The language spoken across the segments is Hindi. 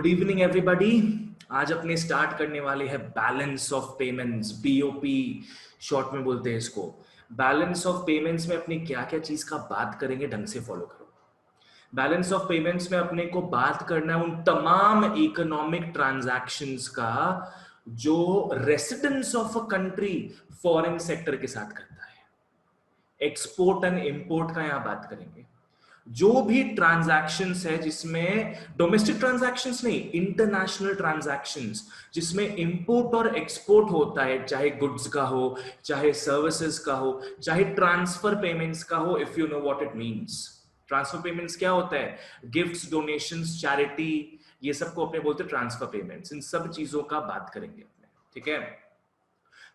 Good evening everybody. आज अपने स्टार्ट करने वाले हैं balance of payments, BOP short में बोलते हैं इसको। बैलेंस ऑफ पेमेंट्स में अपनी क्या क्या चीज का बात करेंगे, ढंग से फॉलो करो। बैलेंस ऑफ पेमेंट्स में अपने को बात करना है उन तमाम इकोनॉमिक ट्रांजैक्शंस का जो residence of a country foreign sector के साथ करता है। एक्सपोर्ट एंड इंपोर्ट का यहां बात करेंगे। जो भी ट्रांजैक्शंस है जिसमें डोमेस्टिक ट्रांजैक्शंस नहीं, इंटरनेशनल ट्रांजैक्शंस जिसमें इंपोर्ट और एक्सपोर्ट होता है, चाहे गुड्स का हो, चाहे सर्विसेज का हो, चाहे ट्रांसफर पेमेंट्स का हो। If you know what it means, transfer payments क्या होता है? गिफ्ट्स, डोनेशंस, चैरिटी, ये सबको अपने बोलते हैं ट्रांसफर पेमेंट्स। इन सब चीजों का बात करेंगे अपने, ठीक है।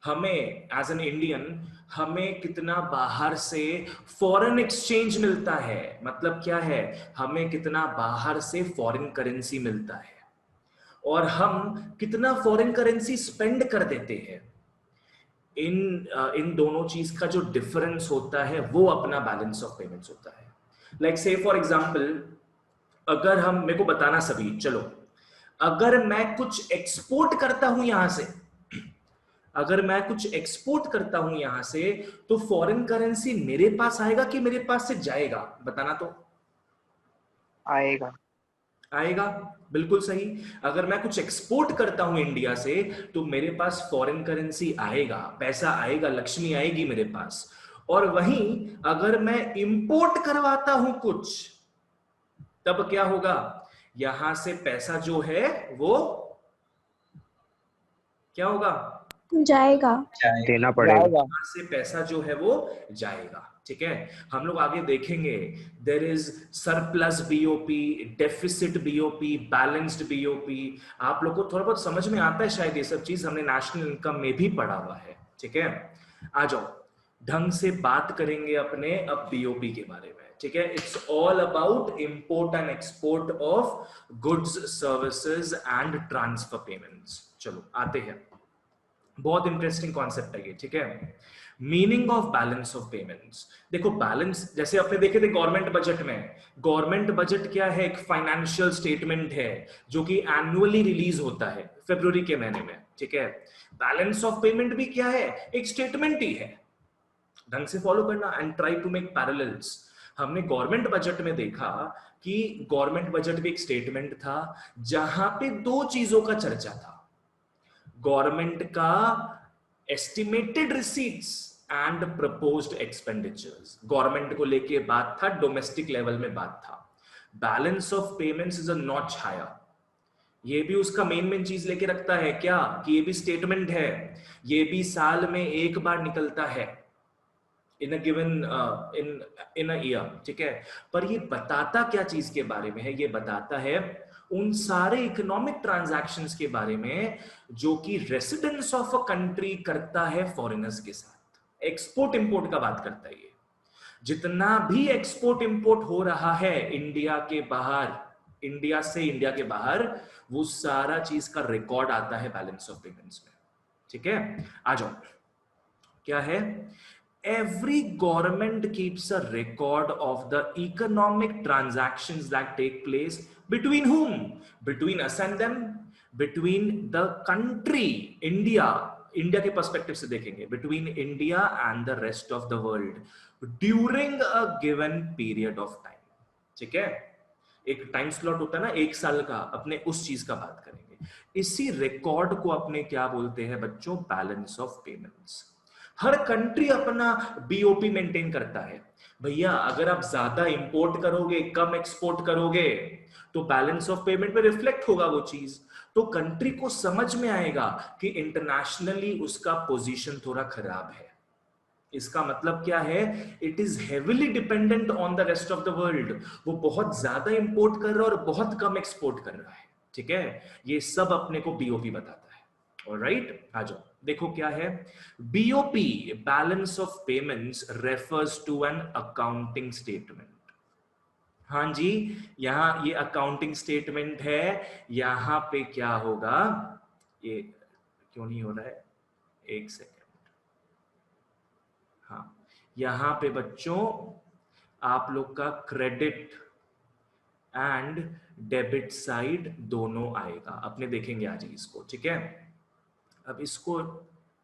हमें एज एन इंडियन हमें कितना बाहर से फॉरेन एक्सचेंज मिलता है, मतलब क्या है, हमें कितना बाहर से फॉरेन करेंसी मिलता है और हम कितना फॉरेन करेंसी स्पेंड कर देते हैं। इन दोनों चीज का जो डिफरेंस होता है वो अपना बैलेंस ऑफ पेमेंट्स होता है। लाइक से फॉर एग्जांपल, अगर हम, मेरे को बताना सभी, चलो, अगर मैं कुछ एक्सपोर्ट करता हूं यहां से, अगर मैं कुछ एक्सपोर्ट करता हूं यहां से, तो फॉरेन करेंसी मेरे पास आएगा कि मेरे पास से जाएगा? बताना तो। आएगा। आएगा, बिल्कुल सही। अगर मैं कुछ एक्सपोर्ट करता हूं इंडिया से, तो मेरे पास फॉरेन करेंसी आएगा, पैसा आएगा, लक्ष्मी आएगी मेरे पास। और वहीं अगर मैं इंपोर्ट करवाता हूं कुछ, तब क्या होगा? यहां से पैसा जो है वो क्या होगा? जाएगा। देना पड़ेगा। यहां से पैसा जो है वो जाएगा, ठीक है। हम लोग आगे देखेंगे, there is surplus BOP, deficit BOP, balanced BOP. आप लोग को थोड़ा बहुत समझ में आता है शायद, ये सब चीज हमने नेशनल इनकम में भी पढ़ा हुआ है, ठीक है। आ जाओ, ढंग से बात करेंगे अपने अब बीओपी के बारे में, ठीक है। It's all about import and export of goods, services and transfer payments. चलो आते हैं, बहुत इंटरेस्टिंग कॉन्सेप्ट है ये, ठीक है। Meaning of balance of payments. देखो बैलेंस, जैसे आपने देखे थे गवर्नमेंट बजट में, गवर्नमेंट बजट क्या है? एक फाइनेंशियल स्टेटमेंट है जो कि एनुअली रिलीज होता है फरवरी के महीने में, ठीक है। बैलेंस ऑफ पेमेंट भी क्या है? एक स्टेटमेंट ही है। ढंग से फॉलो करना and try to make parallels. हमने गवर्नमेंट बजट में देखा कि गवर्नमेंट बजट भी एक स्टेटमेंट था जहां पे दो चीजों का चर्चा था। गवर्नमेंट का estimated receipts and proposed expenditures, government को लेके बात था, डोमेस्टिक लेवल में बात था। Balance of payments is a notch higher. ये भी उसका मेन चीज लेके रखता है क्या? कि ये भी स्टेटमेंट है, ये भी साल में एक बार निकलता है, इन a given in a year, ठीक है। पर ये बताता क्या चीज के बारे में है? ये बताता है उन सारे इकोनॉमिक ट्रांजैक्शंस के बारे में जो कि रेसिडेंस ऑफ अ कंट्री करता है फॉरेनर्स के साथ। एक्सपोर्ट इंपोर्ट का बात करता है ये। जितना भी एक्सपोर्ट इंपोर्ट हो रहा है इंडिया के बाहर, इंडिया से इंडिया के बाहर, वो सारा चीज का रिकॉर्ड आता है बैलेंस ऑफ पेमेंट्स में, ठीक है। आ जाओ, क्या है? Every government keeps a record of the economic transactions that take place between whom? Between us and them, between the country India, India के पर्सपेक्टिव से देखेंगे, between India and the rest of the world during a given period of time, ठीक है। एक टाइम स्लॉट होता है ना एक साल का, अपने उस चीज का बात करेंगे। इसी रिकॉर्ड को अपने क्या बोलते हैं बच्चों? Balance of payments. Her country अपना बीओपी मेंटेन करता है। भैया अगर आप ज्यादा इंपोर्ट करोगे, कम एक्सपोर्ट करोगे, तो बैलेंस ऑफ पेमेंट में रिफ्लेक्ट होगा वो चीज। तो कंट्री को समझ में आएगा कि इंटरनेशनली उसका पोजीशन थोड़ा खराब है। इसका मतलब क्या है? It is heavily dependent on the rest of the world. वो बहुत ज्यादा इंपोर्ट कर रहा है और बहुत कम एक्सपोर्ट कर रहा है, ठीक है। ये सब अपने को बीओपी बताता है। ऑलराइट, आ जाओ, देखो क्या है BOP. Balance of payments refers to an accounting statement. हाँ जी, यहां ये अकाउंटिंग स्टेटमेंट है। यहां पे क्या होगा? ये क्यों नहीं हो रहा है? एक सेकेंड। हाँ, यहां पे बच्चों आप लोग का क्रेडिट एंड डेबिट साइड दोनों आएगा। अपने देखेंगे आज ही इसको, ठीक है। अब इसको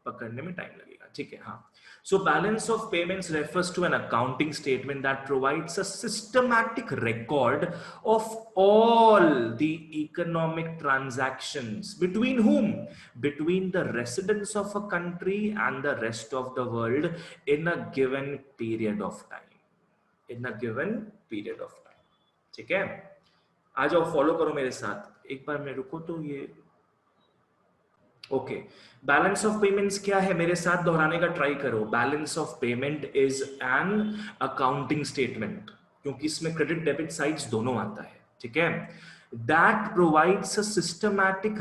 पकड़ने में टाइम लगेगा, ठीक है। हाँ, so balance of payments refers to an accounting statement that provides a systematic record of all the economic transactions between whom, between the residents of a country and the rest of the world in a given period of time, in a given period of time, ठीक है। आ जाओ, फॉलो करो मेरे साथ एक बार। मैं रुको तो ये ओके। बैलेंस ऑफ पेमेंट्स क्या है, मेरे साथ दोहराने का ट्राई करो। Balance of payment is an accounting statement, क्योंकि इसमें क्रेडिट डेबिट साइड्स दोनों आता है, ठीक है। That provides a systematic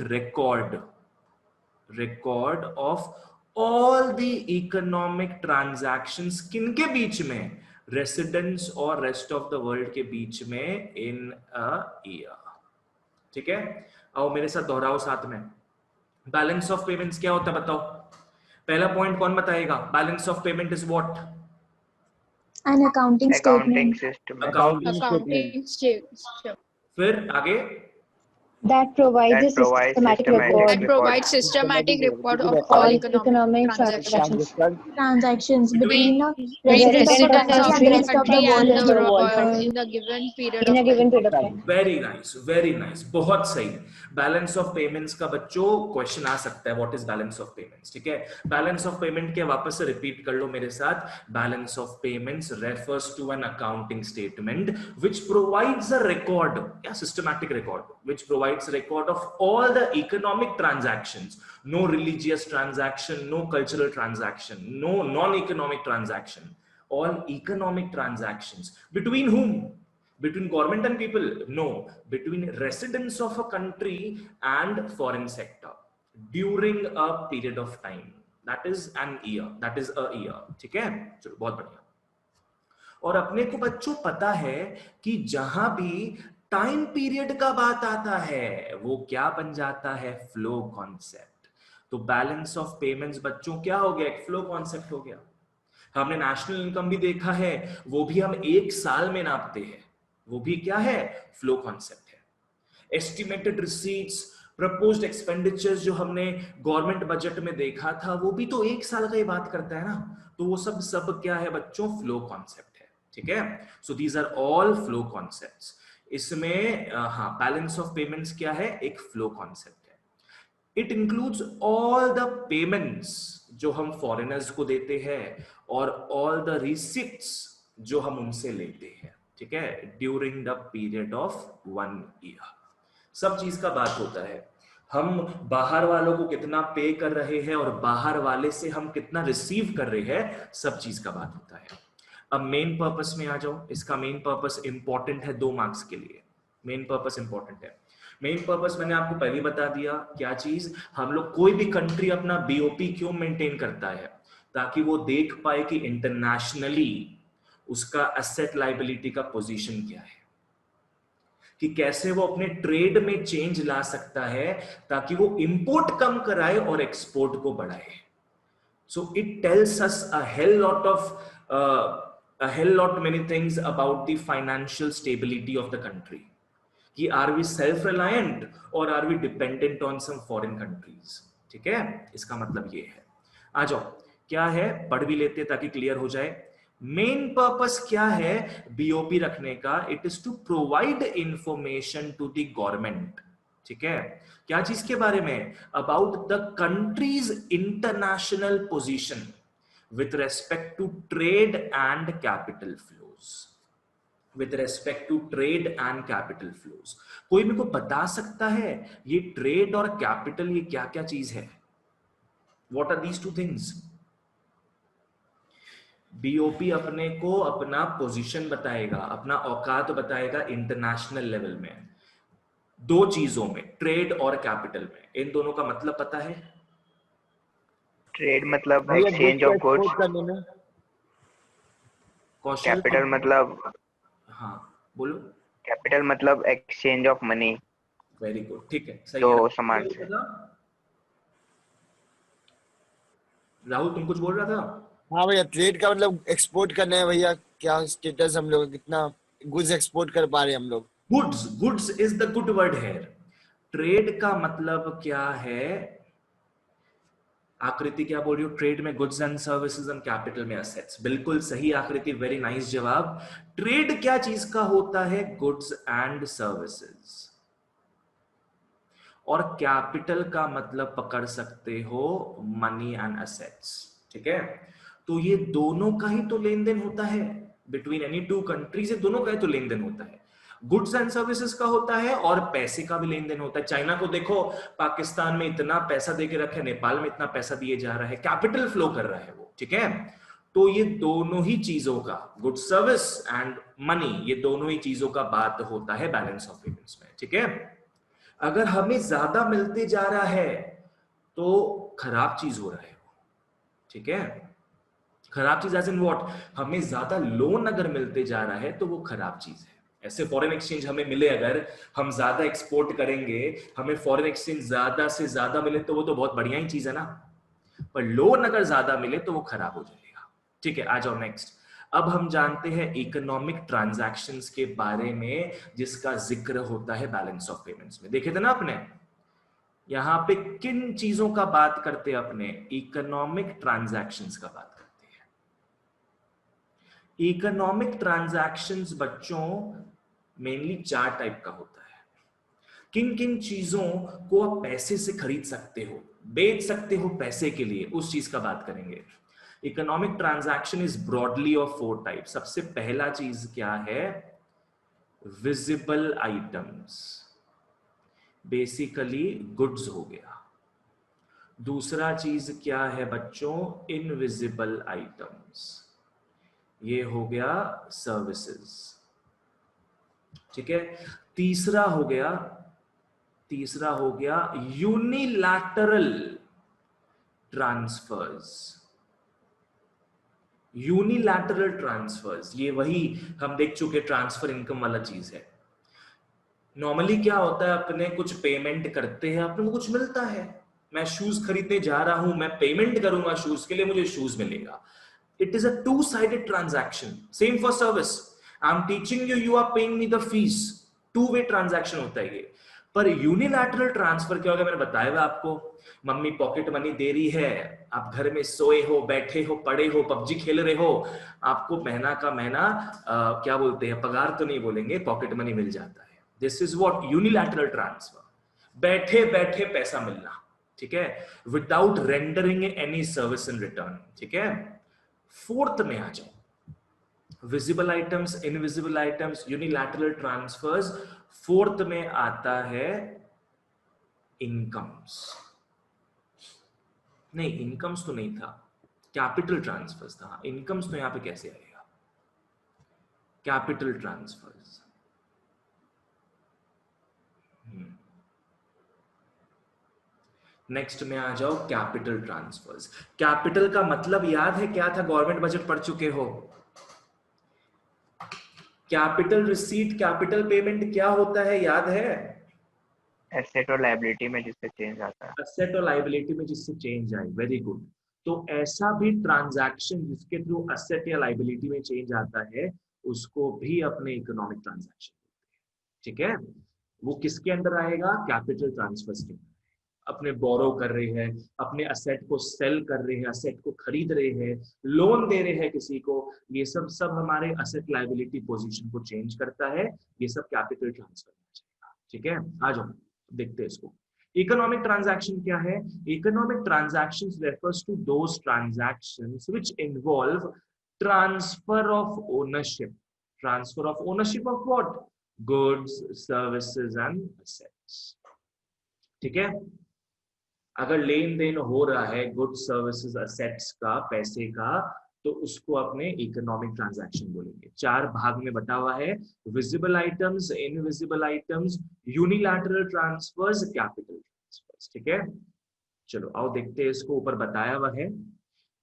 record of all the economic transactions, किनके बीच में, रेसिडेंट्स और रेस्ट ऑफ द वर्ल्ड के बीच में, इन अ ईयर, ठीक है। आओ मेरे साथ दोहराओ साथ में। बैलेंस ऑफ पेमेंट्स क्या होता है बताओ। पहला पॉइंट कौन बताएगा? Balance of payment is what? An accounting accounting statement system Accounting statement फिर आगे that provides a that provides systematic systematic record that provides systematic record of all all economic transactions transactions between a between resident of a residents of country the and rest of country the world and the in in the given period a of given time. period of time. Very nice, very nice, बहुत सही। बैलेंस ऑफ पेमेंट्स का बच्चों क्वेश्चन आ सकता है, what is balance of payments, ठीक है। बैलेंस ऑफ पेमेंट के वापस से रिपीट कर लो मेरे साथ। Balance of payments refers to an accounting statement which provides a record या systematic record which provides record of all the economic transactions, no religious transaction, no cultural transaction, no non economic transaction, all economic transactions between whom, between government and people? No, between residents of a country and foreign sector during a period of time, that is an year, that is a year, ठीक है। चलो बहुत बढ़िया। और अपने को बच्चों पता है कि जहां भी टाइम पीरियड का बात आता है वो क्या बन जाता है, फ्लो कॉन्सेप्ट। तो बैलेंस ऑफ पेमेंट्स बच्चों क्या हो गया, एक फ्लो कॉन्सेप्ट हो गया। हमने नेशनल इनकम भी देखा है, वो भी हम एक साल में नापते हैं, वो भी क्या है, फ्लो कॉन्सेप्ट है। एस्टिमेटेड रिसीट्स, प्रपोज्ड एक्सपेंडिचर्स जो हमने गवर्नमेंट बजट में देखा था, वो भी तो एक साल का ही बात करता है ना। तो वो सब क्या है बच्चों, फ्लो कॉन्सेप्ट है, ठीक है। So these are all flow concepts. इसमें हाँ, बैलेंस ऑफ पेमेंट्स क्या है, एक फ्लो कॉन्सेप्ट है। It includes all the payments जो हम फॉरेनर्स को देते हैं और ऑल द रिसिप्ट्स जो हम उनसे लेते हैं, ठीक है, during the period of 1 year. सब चीज का बात होता है, हम बाहर वालों को कितना पे कर रहे हैं और बाहर वाले से हम कितना रिसीव कर रहे हैं, सब चीज का बात होता है। अब मेन पर्पस में आ जाओ। इसका मेन पर्पस इंपॉर्टेंट है 2 मार्क्स के लिए। मेन पर्पस इंपॉर्टेंट है। मेन पर्पस मैंने आपको पहले बता दिया, क्या चीज, हम लोग कोई भी कंट्री अपना बीओपी क्यों मेंटेन करता है, ताकि वो देख पाए कि इंटरनेशनली उसका एसेट लायबिलिटी का पोजीशन क्या है, कि कैसे वो अपने ट्रेड में चेंज ला सकता है ताकि वो इंपोर्ट कम कराए और एक्सपोर्ट को बढ़ाए। So it tells us a hell lot many things about the financial stability of the country, कि आर वी सेल्फ रिलायंट और are we dependent on some foreign countries, ठीक है। इसका मतलब ये है। आ जाओ, क्या है, पढ़ भी लेते ताकि क्लियर हो जाए। मेन पर्पस क्या है बीओपी रखने का, it is to provide information to the government, ठीक है। क्या चीज के बारे में, about the country's international position with respect to trade and capital flows, with respect to trade and capital flows। कोई मेरे को बता सकता है ये ट्रेड और कैपिटल ये क्या क्या चीज है, what are these two things? BOP अपने को अपना पोजीशन बताएगा, अपना औकात बताएगा इंटरनेशनल लेवल में, 2 चीजों में, ट्रेड और कैपिटल में। इन दोनों का मतलब पता है? ट्रेड मतलब exchange of goods, Kaushal, capital मतलब, हाँ बोलो। कैपिटल मतलब exchange of money, very good, ठीक है, सही तो है। समान से। राहुल तुम कुछ बोल रहा था? हाँ भैया, ट्रेड का मतलब एक्सपोर्ट करना है भैया, क्या स्टेटस हम लोग, कितना गुड्स एक्सपोर्ट कर पा रहे हैं हम लोग, goods, goods is the good word है। ट्रेड का मतलब क्या है? आकृति क्या बोल रही हो? ट्रेड में goods and services and capital में असेट्स। बिल्कुल सही आकृति, वेरी नाइस जवाब। ट्रेड क्या चीज का होता है? Goods and services. और कैपिटल का मतलब पकड़ सकते हो मनी एंड असेट्स, ठीक है? तो ये दोनों का ही तो लेन देन होता है बिटवीन एनी टू कंट्रीज, दोनों का ही तो लेन देन होता है। गुड्स एंड सर्विसेज का होता है और पैसे का भी लेन देन होता है। चाइना को देखो, पाकिस्तान में इतना पैसा देके रखे, नेपाल में इतना पैसा दिए जा रहा है, कैपिटल फ्लो कर रहा है वो, ठीक है? तो ये दोनों ही चीजों का, गुड सर्विस एंड मनी, ये दोनों ही चीजों का बात होता है बैलेंस ऑफ पेमेंट्स में, ठीक है? अगर हमें ज्यादा मिलते जा रहा है तो खराब चीज हो रहा है, ठीक है? खराब चीज एज इन व्हाट? हमें ज्यादा लोन अगर मिलते जा रहा है तो वो खराब चीज है। ऐसे फॉरेन एक्सचेंज हमें मिले, अगर हम ज्यादा एक्सपोर्ट करेंगे, हमें फॉरेन एक्सचेंज ज्यादा से ज्यादा मिले तो वो तो बहुत बढ़िया ही चीज है ना। पर लोन अगर ज्यादा मिले तो वो खराब हो जाएगा, ठीक है? आ जाओ नेक्स्ट। अब हम जानते हैं इकोनॉमिक ट्रांजैक्शंस के बारे में, जिसका जिक्र होता है बैलेंस ऑफ पेमेंट्स में। देखे थे ना अपने यहां पे किन चीजों का बात करते हैं? अपने इकोनॉमिक ट्रांजैक्शंस का बात करते हैं। इकोनॉमिक ट्रांजैक्शंस बच्चों मेनली 4 टाइप का होता है। किन किन चीजों को आप पैसे से खरीद सकते हो, बेच सकते हो पैसे के लिए, उस चीज का बात करेंगे। Economic transaction is broadly of 4 type. सबसे पहला चीज क्या है? विजिबल आइटम्स, बेसिकली गुड्स हो गया। दूसरा चीज क्या है बच्चों? इनविजिबल आइटम्स, ये हो गया सर्विसेज, ठीक है? तीसरा हो गया यूनिलैटरल ट्रांसफर्स। यूनिलैटरल ट्रांसफर्स, ये वही हम देख चुके ट्रांसफर इनकम वाला चीज है। नॉर्मली क्या होता है, अपने कुछ पेमेंट करते हैं, अपने को कुछ मिलता है। मैं शूज खरीदने जा रहा हूं, मैं पेमेंट करूंगा शूज के लिए, मुझे शूज मिलेगा। It is a two sided transaction. Same for service, I am teaching you, you are paying me the fees. Two way transaction होता है ये। पर यूनिलैटरल ट्रांसफर क्या होगा? मैंने बताया था आपको, मम्मी पॉकेट मनी दे रही है, आप घर में सोए हो, बैठे हो, पड़े हो, पबजी खेल रहे हो, आपको महीना का महीना क्या बोलते हैं, पगार तो नहीं बोलेंगे, पॉकेट मनी मिल जाता है। This is what unilateral transfer, बैठे बैठे पैसा मिलना, ठीक है? Without rendering any service in return, ठीक है? फोर्थ में आ जाओ, visible items, invisible items, unilateral transfers. Fourth में आता है इनकम्स। नहीं, इनकम्स तो नहीं था, कैपिटल ट्रांसफर्स था। इनकम्स तो यहां पे कैसे आएगा? Capital transfers. नेक्स्ट में आ जाओ, कैपिटल ट्रांसफर्स। कैपिटल का मतलब याद है क्या था? गवर्नमेंट बजट पढ़ चुके हो। कैपिटल रिसीट, कैपिटल पेमेंट क्या होता है, याद है? एसेट और लायबिलिटी में जिससे चेंज आता है। एसेट और लायबिलिटी में जिससे चेंज आए, वेरी गुड। तो ऐसा भी ट्रांजैक्शन जिसके थ्रू एसेट या लायबिलिटी में चेंज आता है, उसको भी अपने इकोनॉमिक ट्रांजैक्शन, ठीक है? वो किसके अंदर आएगा? कैपिटल ट्रांसफर्स के अंदर। अपने बोरो कर रहे हैं, अपने असेट को सेल कर रहे हैं, असेट को खरीद रहे हैं, लोन दे रहे हैं किसी को, ये सब हमारे असेट लायबिलिटी पोजीशन को चेंज करता है। ये सब कैपिटल ट्रांसफर में जाएगा, ठीक है? आ जाओ देखते हैं इसको। इकोनॉमिक ट्रांजैक्शन क्या है? Economic transactions refers to those transactions which involve transfer of ownership. Transfer of ownership of what? Goods, services and assets, ठीक है? अगर लेन देन हो रहा है गुड्स, सर्विसेज, असेट्स का, पैसे का, तो उसको अपने इकोनॉमिक ट्रांजैक्शन बोलेंगे। 4 भाग में बटा हुआ है, visible items, invisible items, unilateral transfers, capital transfers, ठीक है? चलो आओ देखते हैं इसको। ऊपर बताया हुआ है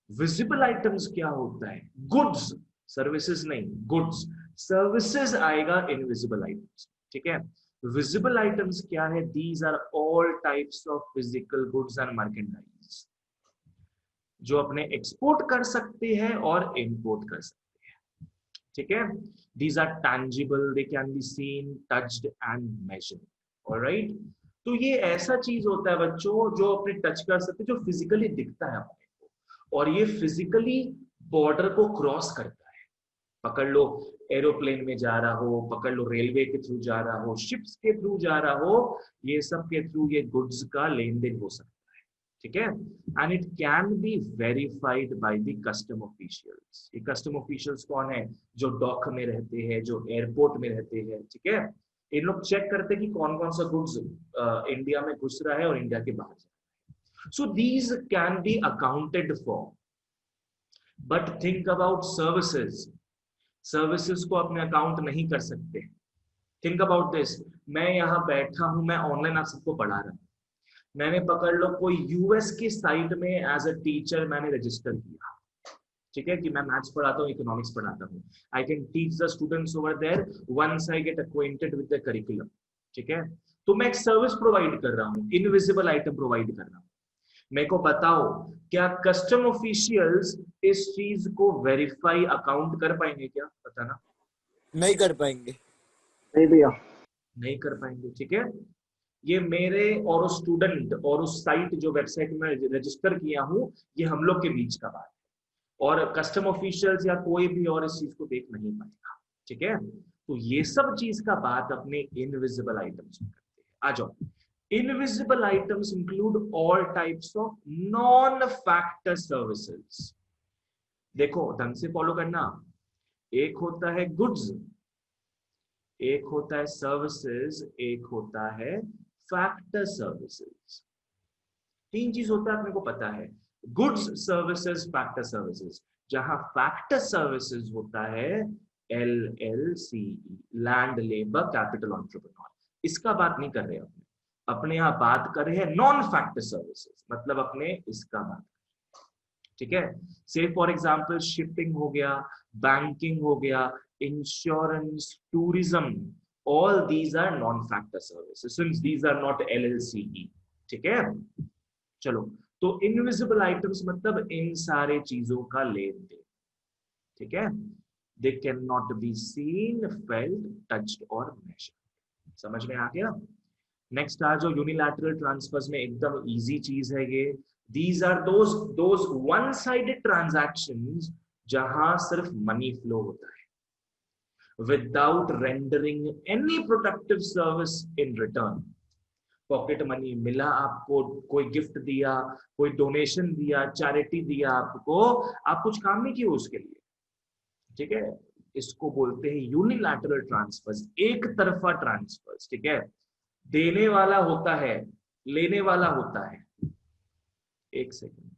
विजिबल आइटम्स क्या होता है? गुड्स, सर्विसेज नहीं, गुड्स। सर्विसेज आएगा इनविजिबल आइटम्स, ठीक है? विजिबल आइटम्स क्या है? These are all types of physical goods and merchandise, जो अपने एक्सपोर्ट कर सकते हैं और इंपोर्ट कर सकते हैं, ठीक है, these are tangible, they can be seen, touched and measured, alright। तो ये ऐसा चीज होता है बच्चों जो अपने टच कर सकते, जो फिजिकली दिखता है अपने को, और ये फिजिकली बॉर्डर को क्रॉस करता है। पकड़ लो एरोप्लेन में जा रहा हो, पकड़ लो रेलवे के थ्रू जा रहा हो, शिप्स के थ्रू जा रहा हो, ये सब के थ्रू ये गुड्स का लेन देन हो सकता है, ठीक है। And it can be verified by the custom officials. ये कस्टम ऑफिशियल्स कौन है? जो डॉक में रहते हैं, जो एयरपोर्ट में रहते हैं, ठीक है। इन लोग चेक करते हैं कि कौन कौन सा गुड्स इंडिया में घुस रहा है और इंडिया के बाहर जा रहा है। So these can be accounted for. But think about services. Services को अपने अकाउंट नहीं कर सकते। थिंक अबाउट दिस, मैं यहाँ बैठा हूं, मैं ऑनलाइन आप सबको पढ़ा रहा हूँ, मैंने पकड़ लो कोई यूएस की साइट में एज अ टीचर मैंने रजिस्टर किया, ठीक है, कि मैं मैथ्स पढ़ाता हूँ, इकोनॉमिक्स पढ़ाता हूँ। I can teach the students over there once I get acquainted with the curriculum, ठीक है। तो मैं एक सर्विस प्रोवाइड कर रहा हूँ, इनविजिबल आइटम प्रोवाइड कर रहा हूँ। मेरे को बताओ क्या कस्टम ऑफिशियल्स इस चीज को वेरीफाई अकाउंट कर पाएंगे? क्या बताना? नहीं कर पाएंगे। नहीं भैया, नहीं कर पाएंगे, ठीक है। ये मेरे और उस स्टूडेंट और उस साइट जो वेबसाइट में रजिस्टर किया हूं, ये हम लोग के बीच का बात है, और कस्टम ऑफिशियल्स या कोई भी और इस चीज को देख नहीं पाएगा, ठीक है। तो ये सब चीज का बात अपने इनविजिबल आइटम्स में करते हैं। आ जाओ। Invisible items include all types of non factor services. देखो ढंग से फॉलो करना। एक होता है गुड्स, एक होता है सर्विसेज, एक होता है फैक्टर सर्विसेज। तीन चीज होता है, अपने को पता है, गुड्स, सर्विसेज, फैक्टर सर्विसेज। जहां फैक्टर सर्विसेज होता है LLCE, land labour capital entrepreneur. इसका बात नहीं कर रहे अपने, अपने यहाँ बात कर रहे हैं नॉन फैक्टर सर्विसेज, मतलब अपने इसका बात, ठीक है। से फॉर एग्जांपल शिपिंग हो गया, बैंकिंग हो गया, insurance, tourism, all these are non-factor services since these are not LLCE, ठीक है। चलो, तो इनविजिबल आइटम्स मतलब इन सारे चीजों का लेन देन, ठीक है। They can not be seen, felt, touched और मेजर्ड। समझ में आ गया? नेक्स्ट आ जो यूनिलैटरल ट्रांसफर्स में एकदम इजी चीज है ये। These are those one-sided transactions जहां सिर्फ मनी फ्लो होता है without rendering any productive service in return। Pocket money मिला आपको, कोई गिफ्ट दिया, कोई डोनेशन दिया, चैरिटी दिया आपको, आप कुछ काम नहीं किए उसके लिए, ठीक है। इसको बोलते हैं यूनिलैटरल ट्रांसफर्स, एक तरफा ट्रांसफर्स, ठीक है। देने वाला होता है, लेने वाला होता है। एक सेकंड,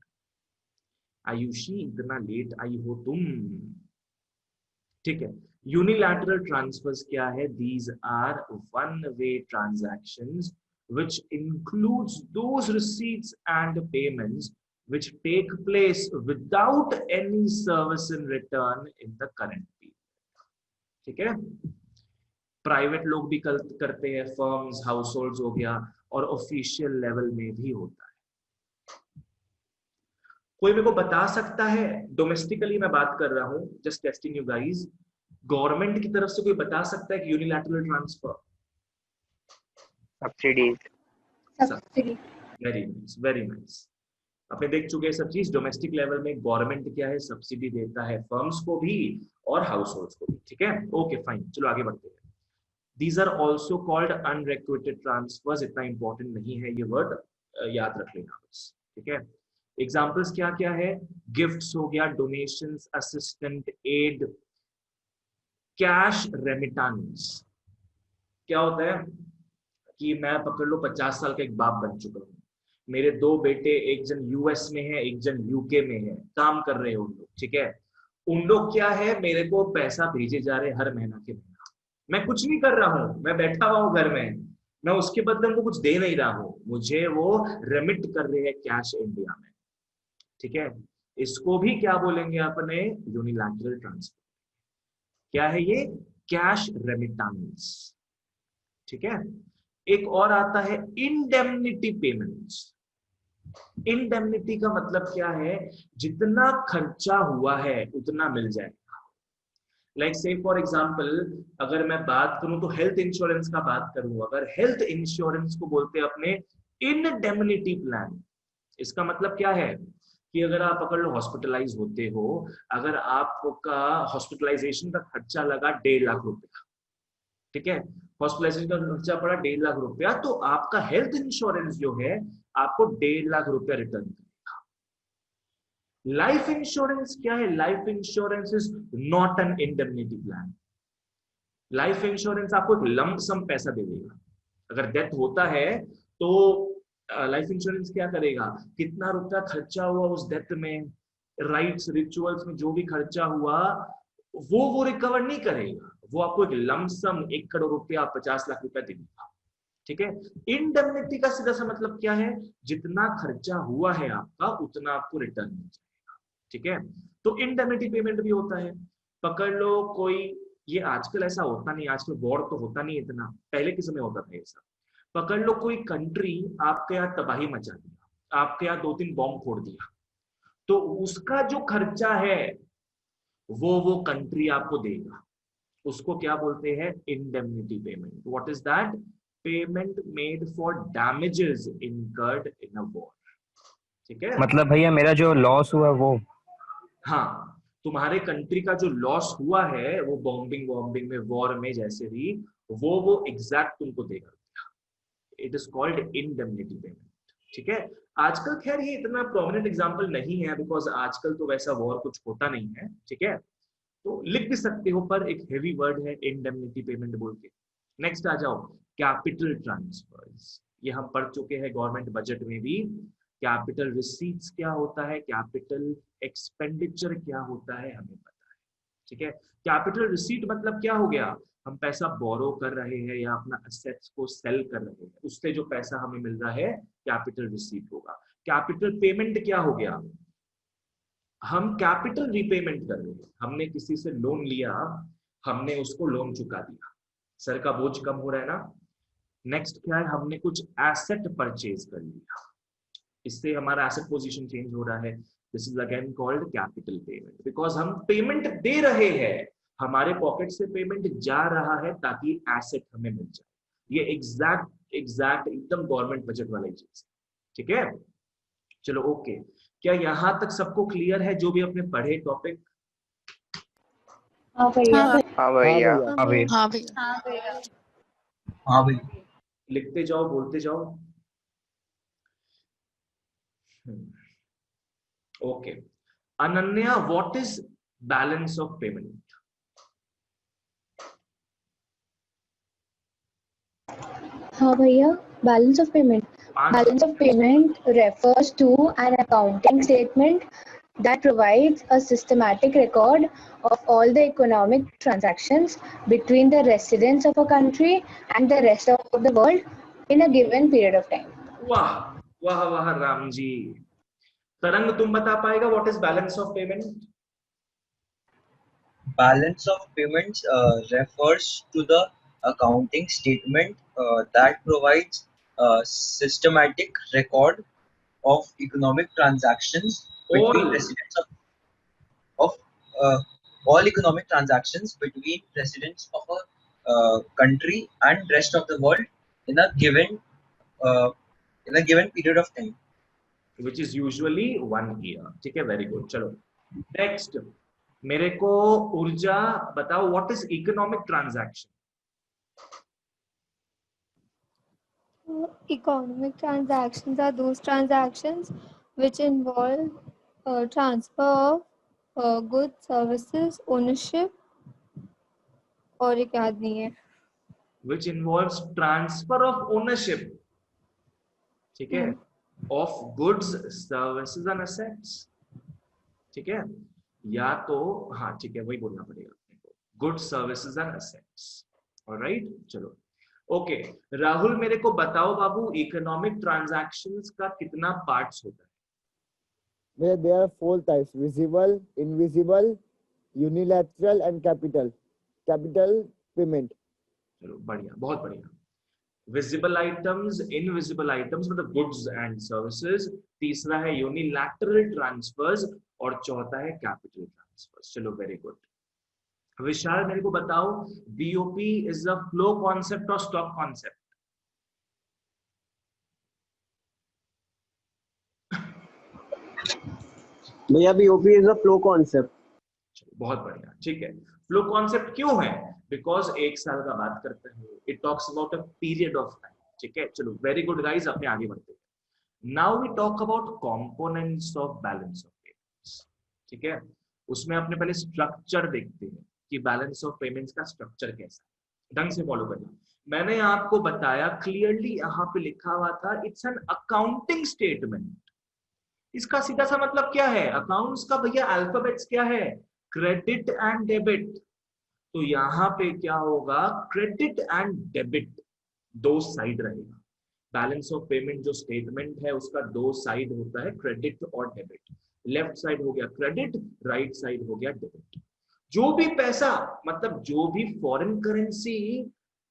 आयुषी इतना लेट आई हो तुम, ठीक है। यूनिलैटरल ट्रांसफर्स क्या है? These are one way transactions which includes those receipts and payments which take place without any service in return in the current period, ठीक है। प्राइवेट लोग भी करते हैं, फर्म्स, हाउस होल्ड्स हो गया, और ऑफिशियल लेवल में भी होता है। कोई मेरे को बता सकता है, डोमेस्टिकली मैं बात कर रहा हूं, just testing you guys, government की तरफ से कोई बता सकता है कि unilateral transfer? Subsidies. Subsidy. Very nice, very nice. आपने देख चुके हैं सब चीज। डोमेस्टिक लेवल में गवर्नमेंट क्या है, सब्सिडी देता है फर्म्स को भी और हाउस होल्ड्स को भी, ठीक है। ओके फाइन, चलो आगे बढ़ते हैं। These are also called unrequited transfers. इतना इंपॉर्टेंट नहीं है ये वर्ड, याद रख लेना बस, ठीक है। एग्जाम्पल्स क्या क्या है? गिफ्ट्स हो गया, donations, assistant, aid, cash remittance. क्या होता है कि मैं पकड़ लो 50 साल का एक बाप बन चुका हूँ, मेरे दो बेटे, एक जन यूएस में है, एक जन यूके में है, काम कर रहे हैं उन लोग, ठीक है। उन लोग क्या है, मेरे को पैसा भेजे जा रहे हर महीना के महीना, मैं कुछ नहीं कर रहा हूँ, मैं बैठा हुआ हूँ घर में, मैं उसके बदले उनको कुछ दे नहीं रहा हूँ, मुझे वो रेमिट कर रहे हैं कैश इंडिया में, ठीक है। इसको भी क्या बोलेंगे अपने? Unilateral transfer. क्या है ये? कैश रेमिटेंस, ठीक है। एक और आता है इंडेमनिटी पेमेंट्स। इंडेमनिटी का मतलब क्या है? जितना खर्चा हुआ है उतना मिल जाएगा। लाइक से फॉर एग्जांपल अगर मैं बात करूं तो हेल्थ इंश्योरेंस का बात करूं, अगर हेल्थ इंश्योरेंस को बोलते हैं अपने इंडेमनिटी प्लान। इसका मतलब क्या है कि अगर आप पकड़ लो हॉस्पिटलाइज होते हो, अगर आपका हॉस्पिटलाइजेशन का खर्चा लगा 1.5 लाख रुपया, ठीक है, हॉस्पिटलाइजेशन का खर्चा पड़ा 1.5 लाख रुपया, तो आपका हेल्थ इंश्योरेंस जो है आपको 1.5 लाख रुपया रिटर्न करेगा। लाइफ इंश्योरेंस क्या है? Life insurance is not an indemnity plan. Life insurance आपको एक लंप सम पैसा दे देगा। अगर डेथ होता है तो लाइफ इंश्योरेंस क्या करेगा, कितना रुपया खर्चा हुआ उस डेथ में, राइट्स रिचुअल्स में जो भी खर्चा हुआ वो रिकवर नहीं करेगा, वो आपको एक लंप सम 1 करोड़ रुपया 50 लाख रुपया दे देगा। ठीक है, इंडेमनिटी का सीधा सा मतलब क्या है, जितना खर्चा हुआ है आपका उतना आपको रिटर्न मिल जाएगा। ठीक है, तो इंडेमनिटी पेमेंट भी होता है। पकड़ लो कोई, ये आजकल ऐसा होता नहीं, आजकल वॉर तो होता नहीं इतना, पहले के समय होता था ऐसा। पकड़ लो कोई कंट्री आपके यहाँ तबाही मचा दिया, आपके यहाँ 2-3 बॉम्ब फोड़ दिया, तो उसका जो खर्चा है वो कंट्री आपको देगा। उसको क्या बोलते हैं? Indemnity payment. What is that? Payment made for damages incurred in a war. ठीक है, मतलब भैया मेरा जो लॉस हुआ वो, हाँ, तुम्हारे कंट्री का जो लॉस हुआ है वो बॉम्बिंग में, वॉर में, जैसे भी वो एग्जैक्ट तुमको देगा। It is called indemnity payment. ठीक है, आजकल खैर ये इतना प्रोमिनेंट एग्जांपल नहीं है, बिकॉज आजकल तो वैसा वॉर कुछ होता नहीं है। ठीक है, तो लिख भी सकते हो, पर एक हेवी वर्ड है इंडेमनिटी पेमेंट बोल के। नेक्स्ट आ जाओ, कैपिटल ट्रांसफर्स। ये हम पढ़ चुके हैं गवर्नमेंट बजट में भी। कैपिटल रिसीट्स क्या होता है, कैपिटल एक्सपेंडिचर क्या होता है, हमें पता है। ठीक है, कैपिटल रिसीट मतलब क्या हो गया, हम पैसा बोरो कर रहे हैं या अपना असेट्स को सेल कर रहे हैं, उससे जो पैसा हमें मिल रहा है कैपिटल रिसीट होगा। कैपिटल पेमेंट क्या हो गया, हम कैपिटल रीपेमेंट कर रहे हैं, हमने किसी से लोन लिया, हमने उसको लोन चुका दिया, सर का बोझ कम हो रहा है ना। नेक्स्ट क्या है, हमने कुछ एसेट परचेज कर लिया, इससे हमारा एसेट पोजीशन चेंज हो रहा है। This is again called capital payment, because हम पेमेंट दे रहे हैं, हमारे पॉकेट से पेमेंट जा रहा है ताकि एसेट हमें मिल जाए। ये एग्जैक्ट एकदम गवर्नमेंट बजट वाला चीज। ठीक है, चलो ओके, क्या यहां तक सबको क्लियर है जो भी अपने पढ़े टॉपिक? हाँ भैया। हाँ भैया। हाँ भैया। हाँ भाई। लिखते जाओ, बोलते जाओ। Okay, Ananya, what is balance of payment? हाँ भैया, balance of payment. Balance of payment refers to an accounting statement that provides a systematic record of all the economic transactions between the residents of a country and the rest of the world in a given period of time. वाह वाह वाह राम जी। तरंग, तुम बता पाएगा what is balance of payment? Balance of payments refers to the accounting statement that provides a systematic record of economic transactions between All. residents of all economic transactions between residents of a country and rest of the world in a given period of time. Which is usually 1 year. ठीक है, वेरी गुड। चलो नेक्स्ट, मेरे को ऊर्जा बताओ, what is economic transaction? Economic transactions are those transactions which involve transfer of goods, services, ownership, और एक याद नहीं है। Which involves transfer of ownership, ठीक है, of goods, services and assets। ठीक है, या तो हाँ ठीक है, वही बोलना पड़ेगा अपने को, goods, services and assets. Alright, चलो ओके। राहुल, मेरे को बताओ बाबू, इकोनॉमिक ट्रांजैक्शंस का कितना पार्ट्स होता है? There are 4 types: visible, invisible, unilateral, and capital payment. चलो बढ़िया, बहुत बढ़िया। विजिबल आइटम्स, इनविजिबल आइटम्स मतलब गुड्स एंड सर्विसेज, तीसरा है यूनिलैटरल ट्रांसफर्स और चौथा है कैपिटल ट्रांसफर्स। चलो वेरी गुड। विशाल मेरे को बताओ, BOP is a flow concept और स्टॉक कॉन्सेप्ट? भैया BOP is a flow concept. बहुत बढ़िया, ठीक है। फ्लो कॉन्सेप्ट क्यों है? बिकॉज एक साल का बात करते हैं, it talks about a period of time. ठीक है, चलो वेरी गुड गाइस, अपने आगे बढ़ते हैं। Now we talk about components of balance of payments. ठीक है, उसमें अपने पहले स्ट्रक्चर देखते हैं कि बैलेंस ऑफ पेमेंट्स का स्ट्रक्चर कैसा है। ढंग से फॉलो करना। मैंने आपको बताया क्लियरली, यहाँ पे लिखा हुआ था इट्स एन अकाउंटिंग स्टेटमेंट। इसका सीधा सा मतलब क्या है? अकाउंट्स का भैया अल्फाबेट्स क्या है? Credit and debit. तो यहां पे क्या होगा? क्रेडिट एंड डेबिट दो साइड रहेगा। बैलेंस ऑफ पेमेंट जो स्टेटमेंट है उसका दो साइड होता है, क्रेडिट और डेबिट। लेफ्ट साइड हो गया क्रेडिट, राइट साइड हो गया डेबिट। जो भी पैसा, मतलब जो भी फॉरेन करेंसी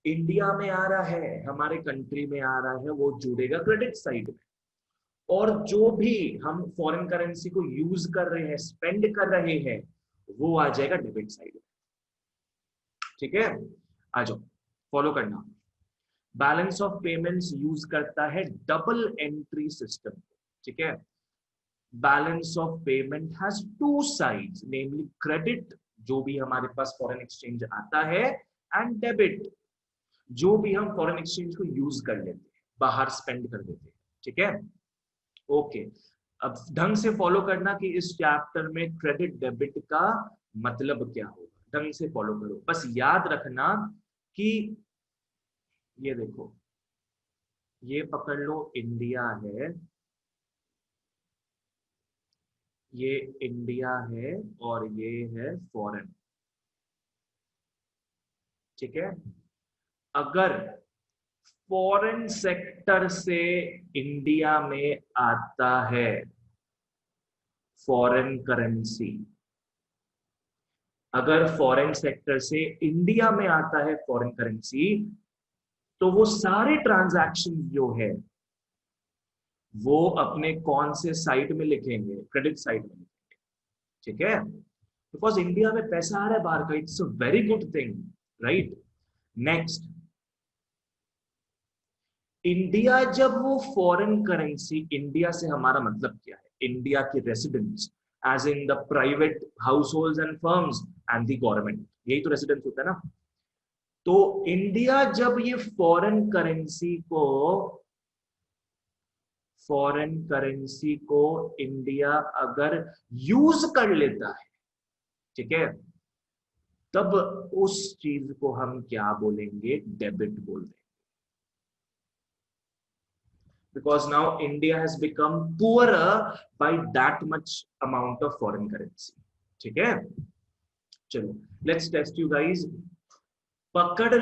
इंडिया में आ रहा है, हमारे कंट्री में आ रहा है, वो जुड़ेगा क्रेडिट साइड में। और जो भी हम फॉरेन करेंसी को यूज कर रहे हैं, स्पेंड कर रहे हैं, वो आ जाएगा डेबिट साइड में। ठीक है, आ जाओ फॉलो करना। बैलेंस ऑफ पेमेंट्स यूज करता है डबल एंट्री सिस्टम। ठीक है, balance of payment has two sides, namely credit, जो भी हमारे पास फॉरेन एक्सचेंज आता है, एंड डेबिट, जो भी हम फॉरेन एक्सचेंज को यूज कर लेते हैं, बाहर स्पेंड कर देते हैं। ठीक है, ओके। अब ढंग से फॉलो करना कि इस चैप्टर में क्रेडिट डेबिट का मतलब क्या होगा। ढंग से फॉलो करो, बस याद रखना कि ये देखो, ये पकड़ लो इंडिया है, ये इंडिया है और ये है फॉरेन। ठीक है, अगर फॉरेन सेक्टर से इंडिया में आता है फॉरेन करेंसी, अगर फॉरेन सेक्टर से इंडिया में आता है फॉरेन करेंसी, तो वो सारे ट्रांजैक्शन जो है वो अपने कौन से साइड में लिखेंगे? क्रेडिट साइड में लिखेंगे। ठीक है, बिकॉज इंडिया में पैसा आ रहा है बाहर का, it's a very good thing, right. Next, India जब वो फॉरेन करेंसी, इंडिया से हमारा मतलब क्या है? इंडिया के residents, as in the private household and firms and the government, यही तो रेसिडेंट्स होता है ना। तो इंडिया जब ये फॉरेन करेंसी को इंडिया अगर यूज कर लेता है, ठीक है, तब उस चीज को हम क्या बोलेंगे? डेबिट बोल देंगे। Because now India has become poorer by that much amount of foreign currency. ठीक है, चलो let's test you guys. पकड़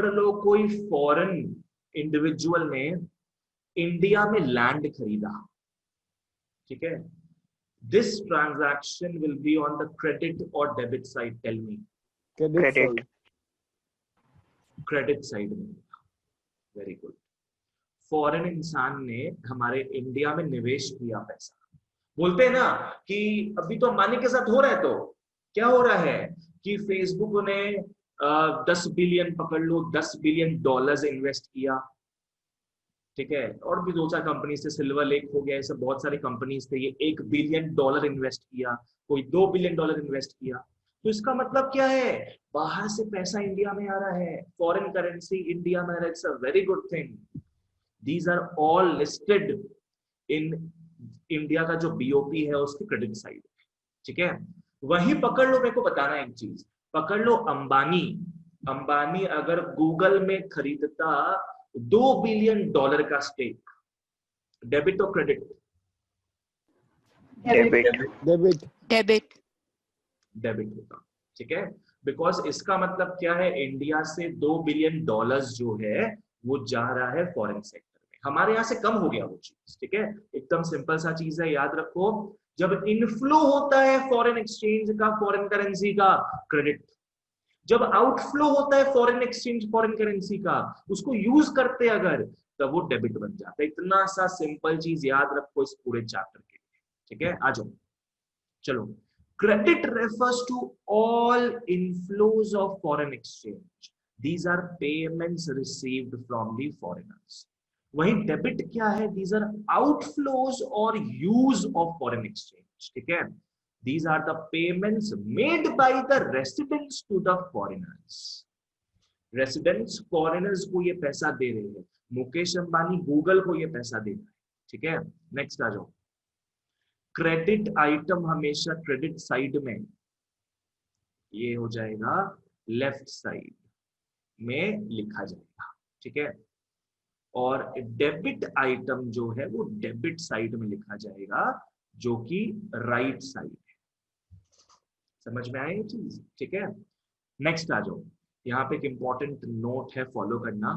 लो कोई फॉरेन इंडिविजुअल ने इंडिया में लैंड खरीदा। ठीक है, this transaction will be on the credit और debit side? Tell me. Credit. Credit side में। Very good. फॉरेन इंसान ने हमारे इंडिया में निवेश किया पैसा। बोलते हैं ना कि अभी तो अंबानी के साथ हो रहा है, तो क्या हो रहा है कि फेसबुक ने 10 बिलियन, पकड़ लो 10 बिलियन डॉलर्स इन्वेस्ट किया। ठीक है, और भी दो चार कंपनी से, सिल्वर लेक हो गया, ये सब बहुत सारी कंपनीज थे, ये 1 बिलियन डॉलर इन्वेस्ट किया, कोई 2 बिलियन डॉलर इन्वेस्ट किया। तो इसका मतलब क्या है? बाहर से पैसा इंडिया में आ रहा है, फॉरेन करेंसी इंडिया में आ रहा है। It's a very good thing. These are all listed in India का जो बीओपी है उसकी क्रेडिट साइड। ठीक है, वही पकड़ लो, मेरे को बताना एक चीज, पकड़ लो अंबानी अगर गूगल में खरीदता 2 बिलियन डॉलर का स्टेक, डेबिट और क्रेडिट? डेबिट। डेबिट होगा। ठीक है, बिकॉज इसका मतलब क्या है? इंडिया से 2 बिलियन डॉलर्स जो है वो जा रहा है फॉरेन सेक्टर में, हमारे यहाँ से कम हो गया वो चीज। ठीक है, एकदम सिंपल सा चीज है, याद रखो। जब इनफ्लो होता है फॉरेन एक्सचेंज का, फॉरेन करेंसी का, क्रेडिट। जब आउटफ्लो होता है फॉरेन एक्सचेंज, फॉरेन करेंसी का, उसको यूज करते अगर, तब वो डेबिट बन जाता है। इतना सा सिंपल चीज याद रखो इस पूरे चैप्टर के लिए। ठीक है, आ जाओ, चलो Credit refers to all inflows of foreign exchange. These are payments received from the foreigners. वहीं डेबिट क्या है? These are outflows or use of foreign exchange. ठीक है? These are the payments made by the residents to the foreigners. Residents foreigners को ये पैसा दे रहे हैं. मुकेश अंबानी गूगल को ये पैसा दे रहा है. ठीक है? नेक्स्ट आ जाओ. क्रेडिट आइटम हमेशा क्रेडिट साइड में, ये हो जाएगा लेफ्ट साइड में लिखा जाएगा. ठीक है? और डेबिट आइटम जो है वो डेबिट साइड में लिखा जाएगा, जो कि राइट साइड है. समझ में आया ये चीज? ठीक है? नेक्स्ट आ जाओ. यहाँ पे एक इंपॉर्टेंट नोट है, फॉलो करना.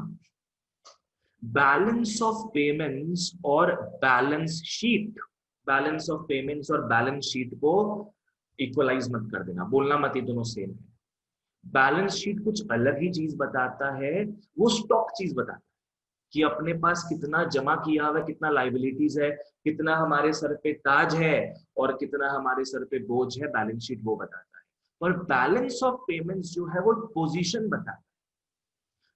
बैलेंस ऑफ पेमेंट्स और balance sheet, balance of payments और बैलेंस शीट को इक्वलाइज मत कर देना, बोलना मत ये दोनों सेम है. बैलेंस शीट कुछ अलग ही चीज बताता है, वो स्टॉक चीज बताता है कि अपने पास कितना जमा किया हुआ है, कितना लाइबिलिटीज है, कितना हमारे सर पे ताज है और कितना हमारे सर पे बोझ है. बैलेंस शीट वो बताता है. और बैलेंस ऑफ पेमेंट्स जो है वो पोजीशन बताता है,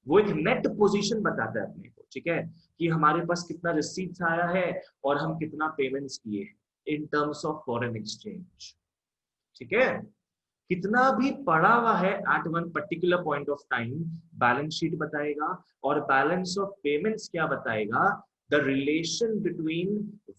वो एक नेट पोजीशन बताता है अपने को. ठीक है? कि हमारे पास कितना रिसीट्स आया है और हम कितना पेमेंट्स किए in terms of foreign exchange. ठीक है? कितना भी पड़ा हुआ है at one particular point of time, balance sheet बताएगा. और बैलेंस ऑफ पेमेंट्स क्या बताएगा? The relation between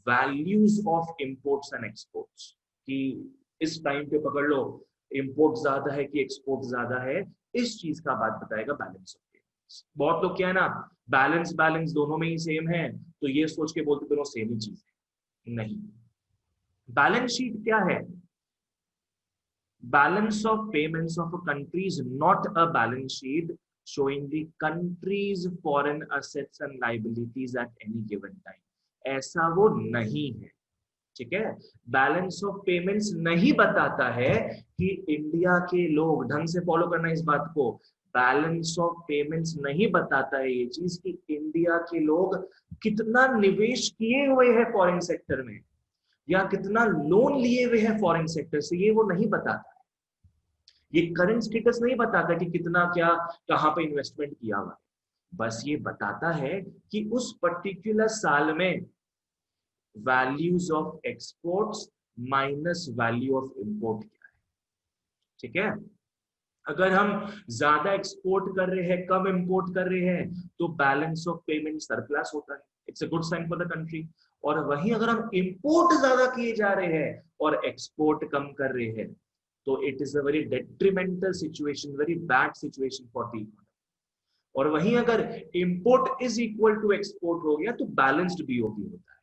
values of imports and exports. कि इस टाइम पे पकड़ लो, इंपोर्ट ज्यादा है कि एक्सपोर्ट ज्यादा है, इस चीज का बात बताएगा बैलेंस ऑफ पेमेंट्स. बहुत लोग क्या है ना, बैलेंस बैलेंस दोनों में ही सेम है, तो ये सोच के बोलते दोनों सेम ही चीज है. नहीं. बैलेंस शीट क्या है? Balance of payments of a country is not a balance sheet showing the country's foreign assets and liabilities at any given time. ऐसा वो नहीं है. ठीक है? बैलेंस ऑफ पेमेंट्स नहीं बताता है कि इंडिया के लोग, ढंग से फॉलो करना इस बात को, बैलेंस ऑफ पेमेंट्स नहीं बताता है ये चीज कि इंडिया के लोग कितना निवेश किए हुए हैं फॉरेन सेक्टर में या कितना लोन लिए हुए हैं फॉरेन सेक्टर से. ये वो नहीं बताता. ये करंट स्टेटस नहीं बताता कि कितना क्या कहां पे इन्वेस्टमेंट किया हुआ है. बस ये बताता है कि उस पर्टिकुलर साल में values of exports minus value of import क्या है. ठीक है? अगर हम ज्यादा एक्सपोर्ट कर रहे हैं, कम इंपोर्ट कर रहे हैं, तो बैलेंस ऑफ पेमेंट सरप्लस होता है. It's a good sign for the country. और वहीं अगर हम इंपोर्ट ज्यादा किए जा रहे हैं और एक्सपोर्ट कम कर रहे हैं, तो it is a very detrimental situation, very bad situation for the economy. और वहीं अगर import is equal to export हो गया तो बैलेंस्ड बीओपी होता है.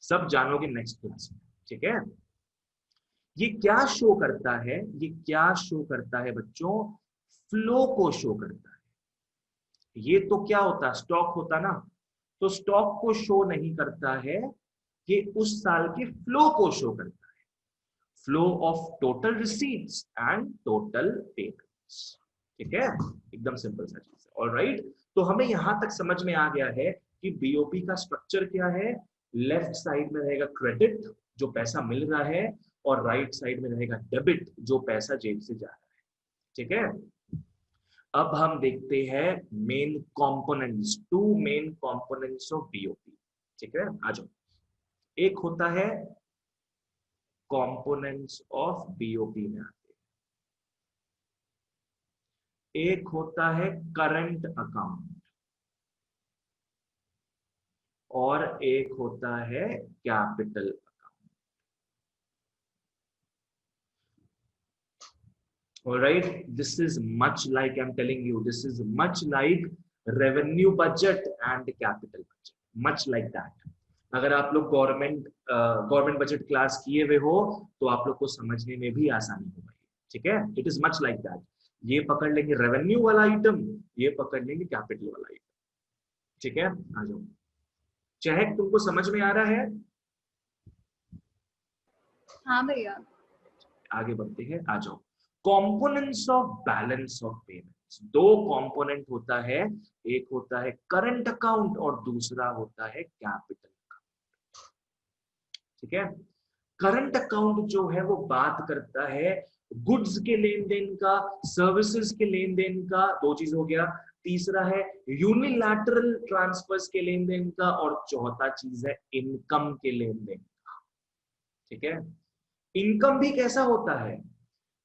सब जानोगे नेक्स्ट क्लास में. ठीक है? ये क्या शो करता है? ये क्या शो करता है बच्चों? फ्लो को शो करता है. ये तो क्या होता है, स्टॉक होता ना, तो स्टॉक को शो नहीं करता है, ये उस साल के फ्लो को शो करता है. Flow of total receipts and total payments. ठीक है? एकदम सिंपल सा चीज है. ऑलराइट, तो हमें यहां तक समझ में आ गया है कि बीओपी का स्ट्रक्चर क्या है. लेफ्ट साइड में रहेगा क्रेडिट, जो पैसा मिल रहा है, और राइट साइड में रहेगा डेबिट, जो पैसा जेब से जा रहा है. ठीक है? अब हम देखते हैं main components, 2 main components of BOP. ठीक है? आ जाओ. एक होता है कंपोनेंट्स ऑफ बीओपी में आते हैं, एक होता है करंट अकाउंट और एक होता है capital account. Alright, this is much like, I am telling you, this is much like revenue budget and capital budget, much like that. अगर आप लोग गवर्नमेंट बजट क्लास किए हुए हो तो आप लोग को समझने में भी आसानी होगी. ठीक है? It is much like that. ये पकड़ लेंगे रेवेन्यू वाला आइटम, ये पकड़ लेंगे कैपिटल वाला आइटम. ठीक है? आ जाओ. चहक, तुमको समझ में आ रहा है? हाँ भैया. आगे बढ़ते हैं. आ जाओ. Components of balance of payments. 2 component होता है, एक होता है करंट अकाउंट और दूसरा होता है कैपिटल अकाउंट. ठीक है? करंट अकाउंट जो है वो बात करता है गुड्स के लेन देन का, सर्विसेज के लेन देन का, दो चीज हो गया। तीसरा है यूनिलैटरल ट्रांसफर्स के लेन देन का, और चौथा चीज है इनकम के लेन देन का। ठीक है, इनकम भी कैसा होता है?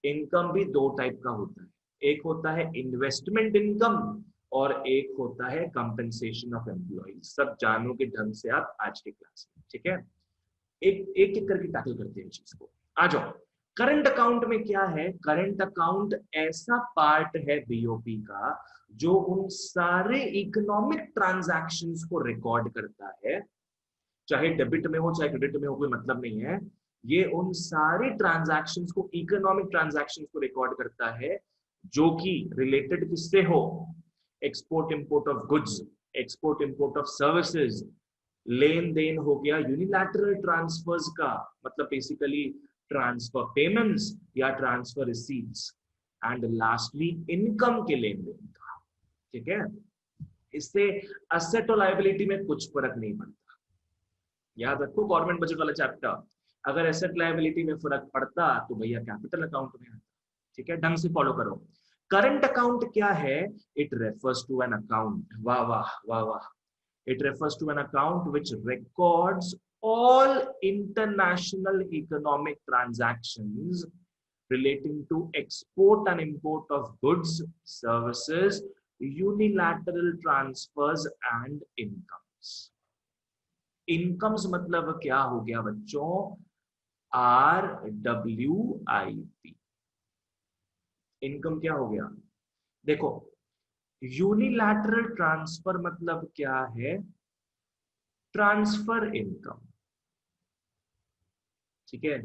इनकम भी दो टाइप का होता है, एक होता है इन्वेस्टमेंट इनकम और एक होता है कंपनसेशन ऑफ एम्प्लॉइज। सब जानोगे ढंग से आप आज के क्लास में। ठीक है, एक एक करके टैकल करते हैं चीज को। आ जाओ, करंट अकाउंट में क्या है? करंट अकाउंट ऐसा पार्ट है बीओपी का जो उन सारे इकोनॉमिक ट्रांजैक्शंस को रिकॉर्ड करता है, चाहे डेबिट में हो चाहे क्रेडिट में हो, कोई मतलब नहीं है। ये उन सारे ट्रांजैक्शंस को, इकोनॉमिक ट्रांजैक्शंस को रिकॉर्ड करता है जो कि रिलेटेड किससे हो? Export import of goods, export import of services, लेन देन हो गया यूनिलैटरल ट्रांसफर्स का, मतलब बेसिकली ट्रांसफर पेमेंट्स या transfer receipts, and lastly income के लेन देन का। ठीक है, इससे असेट और लायबिलिटी में कुछ फर्क नहीं पड़ता। याद रखो गवर्नमेंट बजट वाला चैप्टर, अगर एसेट लायबिलिटी में फर्क पड़ता तो भैया कैपिटल अकाउंट में आता। ठीक है, ढंग से फॉलो करो। करंट अकाउंट क्या है? It refers to an account, वाह वाह वाह वाह, it refers to an account which records all international economic transactions relating to export and import of goods, services, unilateral transfers and incomes. Incomes मतलब क्या हो गया बच्चों? RWIP। इनकम क्या हो गया? देखो, यूनिलैटरल ट्रांसफर मतलब क्या है? Transfer income. ठीक है,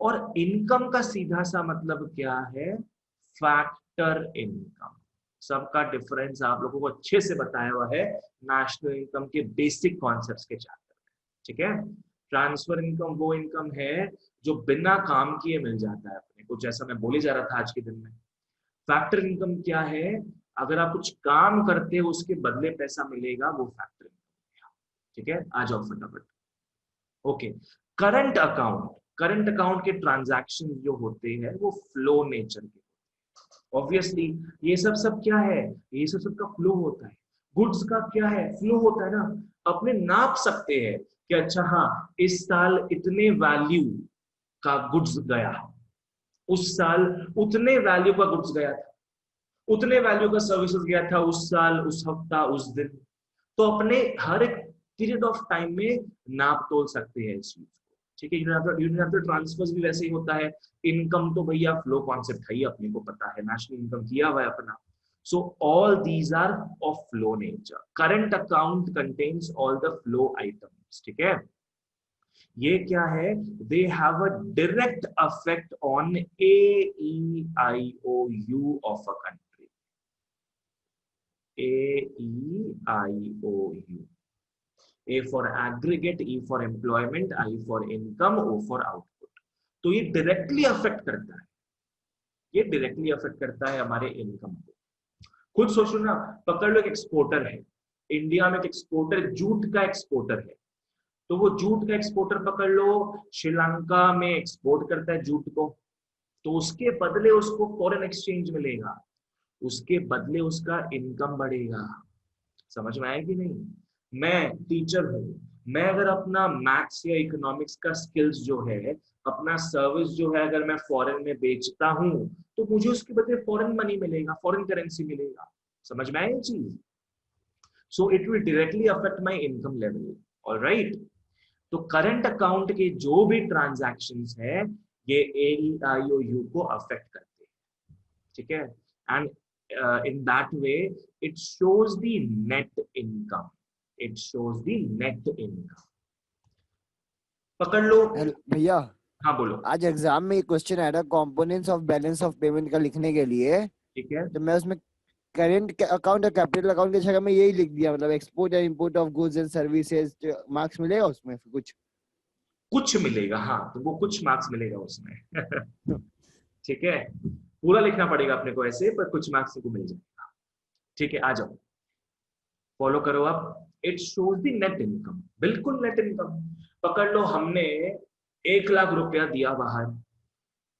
और इनकम का सीधा सा मतलब क्या है? Factor income. सबका डिफरेंस आप लोगों को अच्छे से बताया हुआ है नेशनल इनकम के बेसिक कॉन्सेप्ट्स के चैप्टर में। ठीक है, ट्रांसफर इनकम वो इनकम है जो बिना काम किए मिल जाता है अपने को, जैसा मैं बोले जा रहा था आज के दिन में। फैक्टर इनकम क्या है? अगर आप कुछ काम करते हो उसके बदले पैसा मिलेगा, वो फैक्टर इनकम। ठीक है, आ जाओ फटाफट। Okay, current account, current account के ट्रांजैक्शन जो होते हैं वो फ्लो नेचर के। ऑब्वियसली ये सब क्या है? ये सब का फ्लो होता है। गुड्स का क्या है? फ्लो होता है ना। अपने नाप सकते हैं कि अच्छा हाँ, इस साल इतने वैल्यू का गुड्स गया, उस साल उतने वैल्यू का गुड्स गया था, उतने वैल्यू का सर्विसेज गया था उस साल, उस हफ्ता, उस दिन। तो अपने हर एक पीरियड ऑफ टाइम में नाप तोल सकते हैं इस चीज को। ठीक है, यूनिलैटरल ट्रांसफर्स भी वैसे ही होता है। इनकम तो भैया फ्लो कॉन्सेप्ट है ही, अपने को पता है, नेशनल इनकम किया हुआ है अपना। So all these are of flow nature. Current account contains all the flow items. ठीक है, ये क्या है? They have a direct affect on AEIOU of a country. AEIOU. A for aggregate, E for employment, I for income, O for output. तो ये डायरेक्टली अफेक्ट करता है, ये डायरेक्टली अफेक्ट करता है हमारे इनकम को। खुद सोचो ना, पकड़ लो एक एक्सपोर्टर है, इंडिया में एक एक्सपोर्टर, जूट का एक्सपोर्टर है। तो वो जूट का एक्सपोर्टर पकड़ लो, श्रीलंका में एक्सपोर्ट करता है जूट को, तो उसके बदले उसको फॉरेन एक्सचेंज मिलेगा, उसके बदले उसका इनकम बढ़ेगा। समझ में आया कि नहीं? मैं टीचर हूं, मैं अगर अपना मैथ्स या इकोनॉमिक्स का स्किल्स जो है, अपना सर्विस जो है, अगर मैं फॉरेन में बेचता हूं तो मुझे उसके बदले फॉरेन मनी मिलेगा, फॉरेन करेंसी मिलेगा। समझ में आया ये चीज? So it will directly affect my income level. Alright, तो करंट अकाउंट के जो भी ट्रांजैक्शंस है ये AEIOU को अफेक्ट करते हैं। ठीक है, and in that way it shows the net income, it shows the net income. पकड़ लो भैया। हाँ बोलो। आज एग्जाम में क्वेश्चन आया था components of balance of payment का लिखने के लिए। ठीक है, तो मैं उसमें करंट अकाउंट और कैपिटल अकाउंट की जगह में यही लिख दिया, मतलब export and import of goods and services. Marks मिलेगा उसमें? कुछ मिलेगा, हाँ, तो वो कुछ मार्क्स मिलेगा उसमें। ठीक है, पूरा लिखना पड़ेगा अपने को ऐसे, पर कुछ मार्क्स को मिल जाएगा। ठीक है, आ जाओ फॉलो करो आप। It shows the net income, बिल्कुल नेट इनकम। पकड़ लो हमने 1 लाख रुपया दिया बाहर,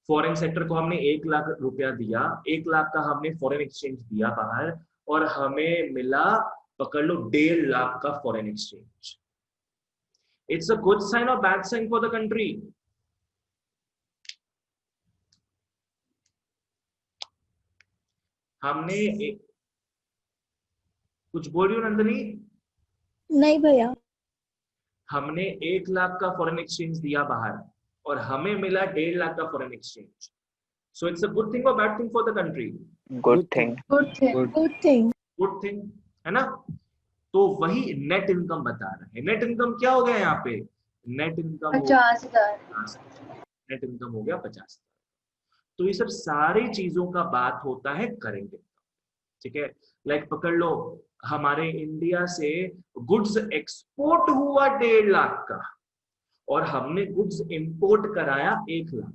फॉरेन सेक्टर को हमने 1 लाख रुपया दिया, 1 लाख का हमने फॉरेन एक्सचेंज दिया बाहर, और हमें मिला पकड़ लो 1.5 लाख का foreign exchange. It's a good sign और bad sign for the country? हमने कुछ बोल रही हो नंदनी? नहीं भैया। हमने 1 लाख का फॉरेन एक्सचेंज दिया बाहर और हमें मिला 1.5 लाख का foreign exchange. So it's a good thing और bad thing for the country? Good thing. Good thing. Good thing है ना। तो वही नेट इनकम बता रहा है। नेट इनकम क्या हो गया यहाँ पे? Net income 50,000। नेट इनकम हो गया 50,000। तो ये सब सारी चीजों का बात होता है करंट इनकम, ठीक है। लाइक पकड़ लो, हमारे इंडिया से गुड्स एक्सपोर्ट हुआ 1.5 लाख का और हमने गुड्स इंपोर्ट कराया 1 लाख,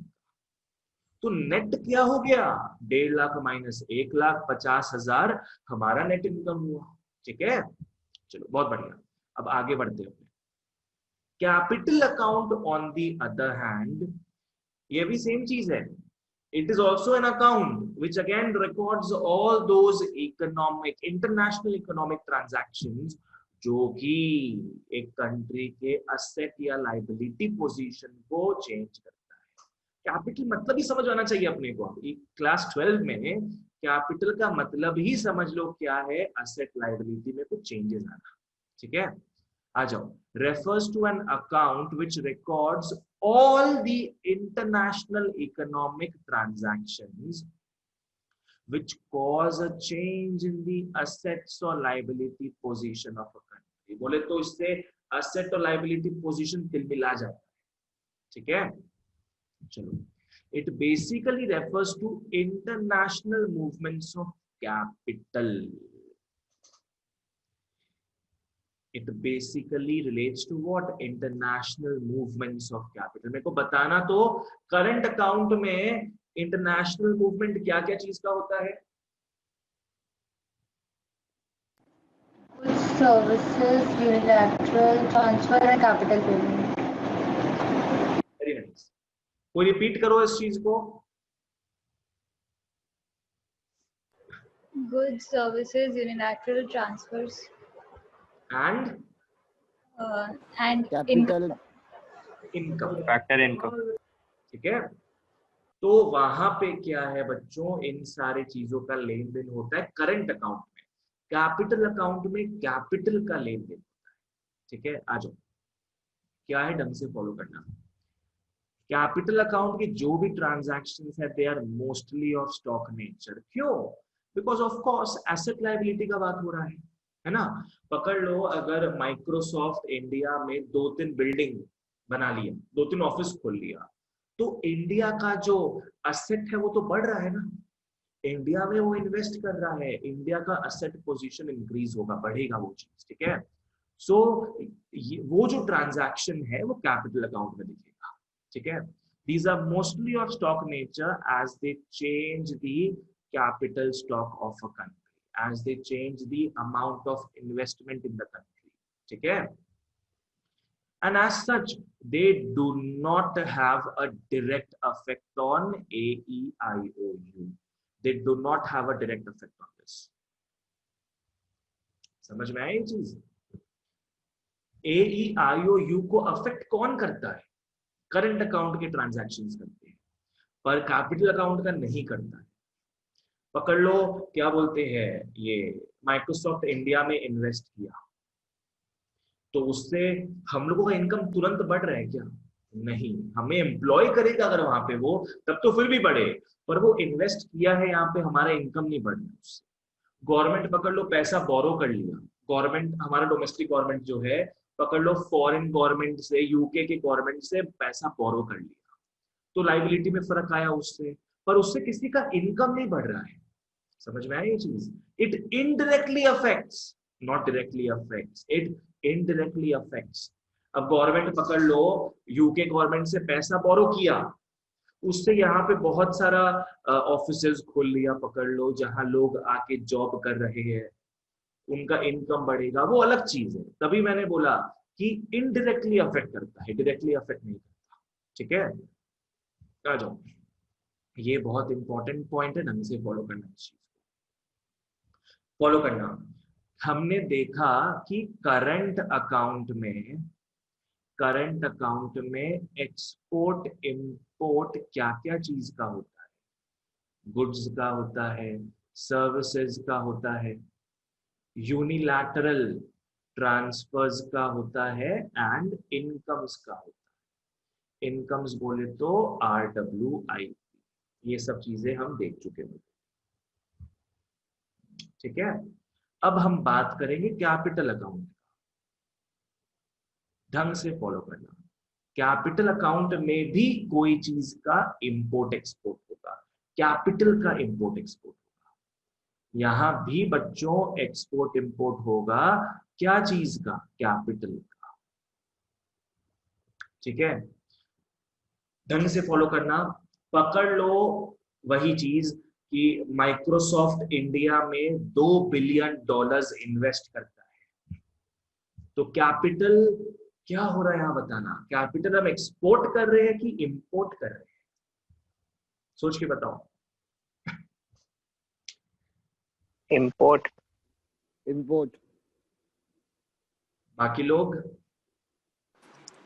तो नेट क्या हो गया? 1.5 लाख माइनस 1 लाख, 50,000 हमारा नेट इनकम हुआ, ठीक है। चलो बहुत बढ़िया, अब आगे बढ़ते हैं। Capital account on the other hand, ये भी सेम चीज है। It is also an account which again records all those economic, international economic transactions जो कि एक कंट्री के असेट या लाइबिलिटी पोजीशन को चेंज करता है। कैपिटल मतलब ही समझ आना चाहिए अपने को। क्लास 12 में कैपिटल का मतलब ही समझ लो क्या है, असेट लाइबिलिटी में कुछ चेंजेस आना, ठीक है। आ जाओ। refers to an account which records all the international economic transactions which cause a change in the assets or liability position of a country। बोले तो इससे asset और liability position तिलमिला जाता है, ठीक है। चलो, it basically refers to international movements of capital। It basically relates to what? International movements of capital। मेरे को बताना तो करंट अकाउंट में इंटरनेशनल मूवमेंट क्या क्या चीज का होता है? Goods, services, unilateral transfer and capital payment। Very nice. कोई रिपीट करो इस चीज को। Goods, services, unilateral transfers, and and capital income, factor income. ठीक है। तो वहां पे क्या है बच्चों, इन सारे चीजों का लेन देन होता है करंट अकाउंट में। कैपिटल अकाउंट में कैपिटल का लेन देन होता है, ठीक है। आ जाओ, क्या है ढंग से फॉलो करना। कैपिटल अकाउंट के जो भी ट्रांजैक्शंस है they are mostly of stock nature. क्यों? Because of course asset liability का बात हो रहा है ना। पकड़ लो, अगर माइक्रोसॉफ्ट इंडिया में 2-3 बिल्डिंग बना लिया, 2-3 ऑफिस खोल लिया, तो इंडिया का जो असेट है वो तो बढ़ रहा है ना। इंडिया में वो इन्वेस्ट कर रहा है, इंडिया का असेट पोजीशन इंक्रीज होगा, बढ़ेगा वो चीज, ठीक है। सो वो जो ट्रांजैक्शन है वो कैपिटल अकाउंट में दिखेगा, ठीक है। These are mostly of stock nature as they change the capital stock of a country, as they change the amount of investment in the country, ठीक है। And as such, they do not have a direct effect on AEIOU. They do not have a direct effect on this. समझ में आई ये चीज? AEIOU को अफेक्ट कौन करता है? करंट अकाउंट के ट्रांजैक्शंस करते हैं, पर कैपिटल अकाउंट का नहीं करता है। पकड़ लो, क्या बोलते हैं, ये माइक्रोसॉफ्ट इंडिया में इन्वेस्ट किया, तो उससे हम लोगों का इनकम तुरंत बढ़ रहा है क्या? नहीं। हमें एम्प्लॉय करेगा अगर वहां पे वो, तब तो फिर भी बढ़े, पर वो इन्वेस्ट किया है यहाँ पे, हमारा इनकम नहीं बढ़ रहा उससे। गवर्नमेंट पकड़ लो पैसा बोरो कर लिया, गवर्नमेंट हमारा डोमेस्टिक गवर्नमेंट जो है, पकड़ लो फॉरेन गवर्नमेंट से, यूके के गवर्नमेंट से पैसा बोरो कर लिया, तो लाइबिलिटी में फर्क आया उससे, पर उससे किसी का इनकम नहीं बढ़ रहा है। समझ में आया ये चीज? It indirectly affects, not directly affects, it indirectly affects. अब गवर्नमेंट पकड़ लो, यूके गवर्नमेंट से पैसा बोरो किया, उससे यहाँ पे बहुत सारा ऑफिसेज खोल लिया, पकड़ लो, जहां लोग आके जॉब कर रहे हैं, उनका इनकम बढ़ेगा, वो अलग चीज है। तभी मैंने बोला कि इनडायरेक्टली अफेक्ट करता है, डायरेक्टली अफेक्ट नहीं करता। ठीक है, आ जाओ, ये बहुत इंपॉर्टेंट पॉइंट है, ढंग से फॉलो करना इस चीज को, फॉलो करना। हमने देखा कि करंट अकाउंट में एक्सपोर्ट इंपोर्ट क्या क्या चीज का होता है, गुड्स का होता है, सर्विसेज का होता है, यूनिलैटरल ट्रांसफर्स का होता है, एंड इनकम्स का होता है। इनकम्स बोले तो RWI, ये सब चीजें हम देख चुके हैं, ठीक है। अब हम बात करेंगे कैपिटल अकाउंट, ढंग से फॉलो करना। कैपिटल अकाउंट में भी कोई चीज का इंपोर्ट एक्सपोर्ट होगा, कैपिटल का इंपोर्ट एक्सपोर्ट होगा, यहां भी बच्चों एक्सपोर्ट इंपोर्ट होगा, क्या चीज का, कैपिटल का, ठीक है। ढंग से फॉलो करना, पकड़ लो वही चीज कि माइक्रोसॉफ्ट इंडिया में $2 बिलियन इन्वेस्ट करता है, तो कैपिटल क्या हो रहा है यहां बताना। कैपिटल हम एक्सपोर्ट कर रहे हैं कि इंपोर्ट कर रहे हैं, सोच के बताओ। import, import. बाकी लोग,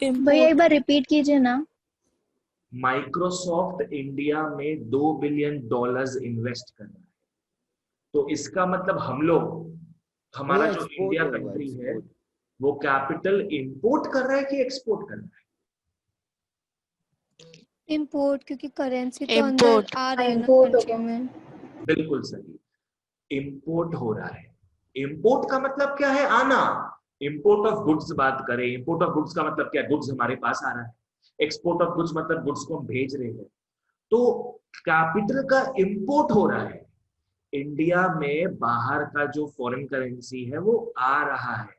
भैया एक बार रिपीट कीजिए ना। माइक्रोसॉफ्ट इंडिया में $2 बिलियन इन्वेस्ट कर रहा है, तो इसका मतलब हम लोग, हमारा भैया जो एक्सपोर्ट इंडिया होगा, कंट्री है एक्सपोर्ट। वो कैपिटल इंपोर्ट कर रहा है कि एक्सपोर्ट कर रहा है। इम्पोर्ट, क्योंकि करेंसी तो अंदर आ रही है ना Import कंट्री होगा। में। बिल्कुल सही, इंपोर्ट हो रहा है। इंपोर्ट का मतलब क्या है, आना। इंपोर्ट ऑफ गुड्स बात करें, इंपोर्ट ऑफ गुड्स का मतलब क्या, गुड्स हमारे पास आ रहा है। एक्सपोर्ट ऑफ गुड्स मतलब गुड्स को हम भेज रहे हैं, तो कैपिटल का इंपोर्ट हो रहा है। इंडिया में बाहर का जो फॉरेन करेंसी है वो आ रहा है,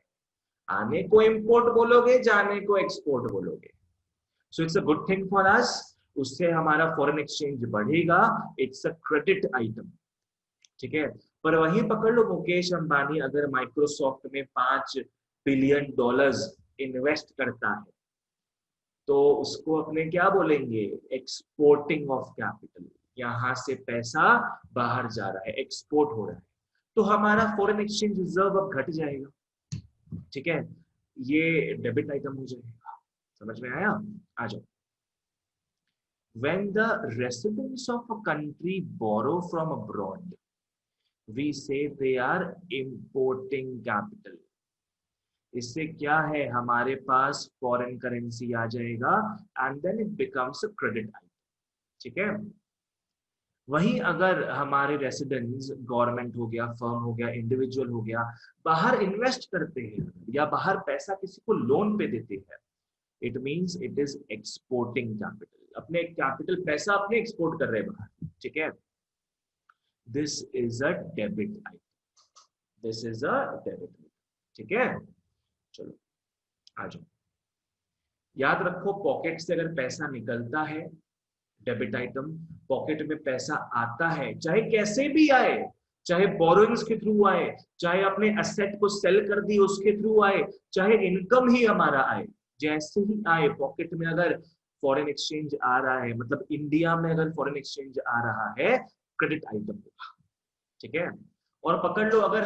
आने को इंपोर्ट बोलोगे, जाने को एक्सपोर्ट बोलोगे। सो it's a good thing for us, उससे हमारा फॉरेन एक्सचेंज बढ़ेगा, इट्स अ क्रेडिट आइटम, ठीक है। पर वहीं पकड़ लो, मुकेश अंबानी अगर माइक्रोसॉफ्ट में $5 बिलियन इन्वेस्ट करता है, तो उसको अपने क्या बोलेंगे, एक्सपोर्टिंग ऑफ कैपिटल, यहां से पैसा बाहर जा रहा है, एक्सपोर्ट हो रहा है, तो हमारा फॉरेन एक्सचेंज रिजर्व अब घट जाएगा, ठीक है, ये डेबिट आइटम हो जाएगा। समझ में आया, आ जाओ। When the residents of a country borrow from abroad, we say they are importing capital. इससे क्या है, हमारे पास फॉरेन करेंसी आ जाएगा, and then it becomes a credit item, ठीक है। वहीं अगर हमारे रेसिडेंट्स, गवर्नमेंट हो गया, फर्म हो गया, इंडिविजुअल हो गया, बाहर इन्वेस्ट करते हैं या बाहर पैसा किसी को लोन पे देते हैं, it means it is exporting capital, अपने कैपिटल पैसा अपने एक्सपोर्ट कर रहे हैं बाहर, ठीक है। This is a debit item, this is a debit item, ठीक है। चलो आ जाओ, याद रखो, पॉकेट से अगर पैसा निकलता है डेबिट आइटम, पॉकेट में पैसा आता है, चाहे कैसे भी आए, चाहे बोरोइंग्स के थ्रू आए, चाहे अपने एसेट को सेल कर दी उसके थ्रू आए, चाहे इनकम ही हमारा आए, जैसे ही आए पॉकेट में अगर फॉरेन एक्सचेंज आ रहा है, मतलब इंडिया में अगर फॉरेन एक्सचेंज आ रहा है, क्रेडिट आइटम होगा, ठीक है। और पकड़ लो, अगर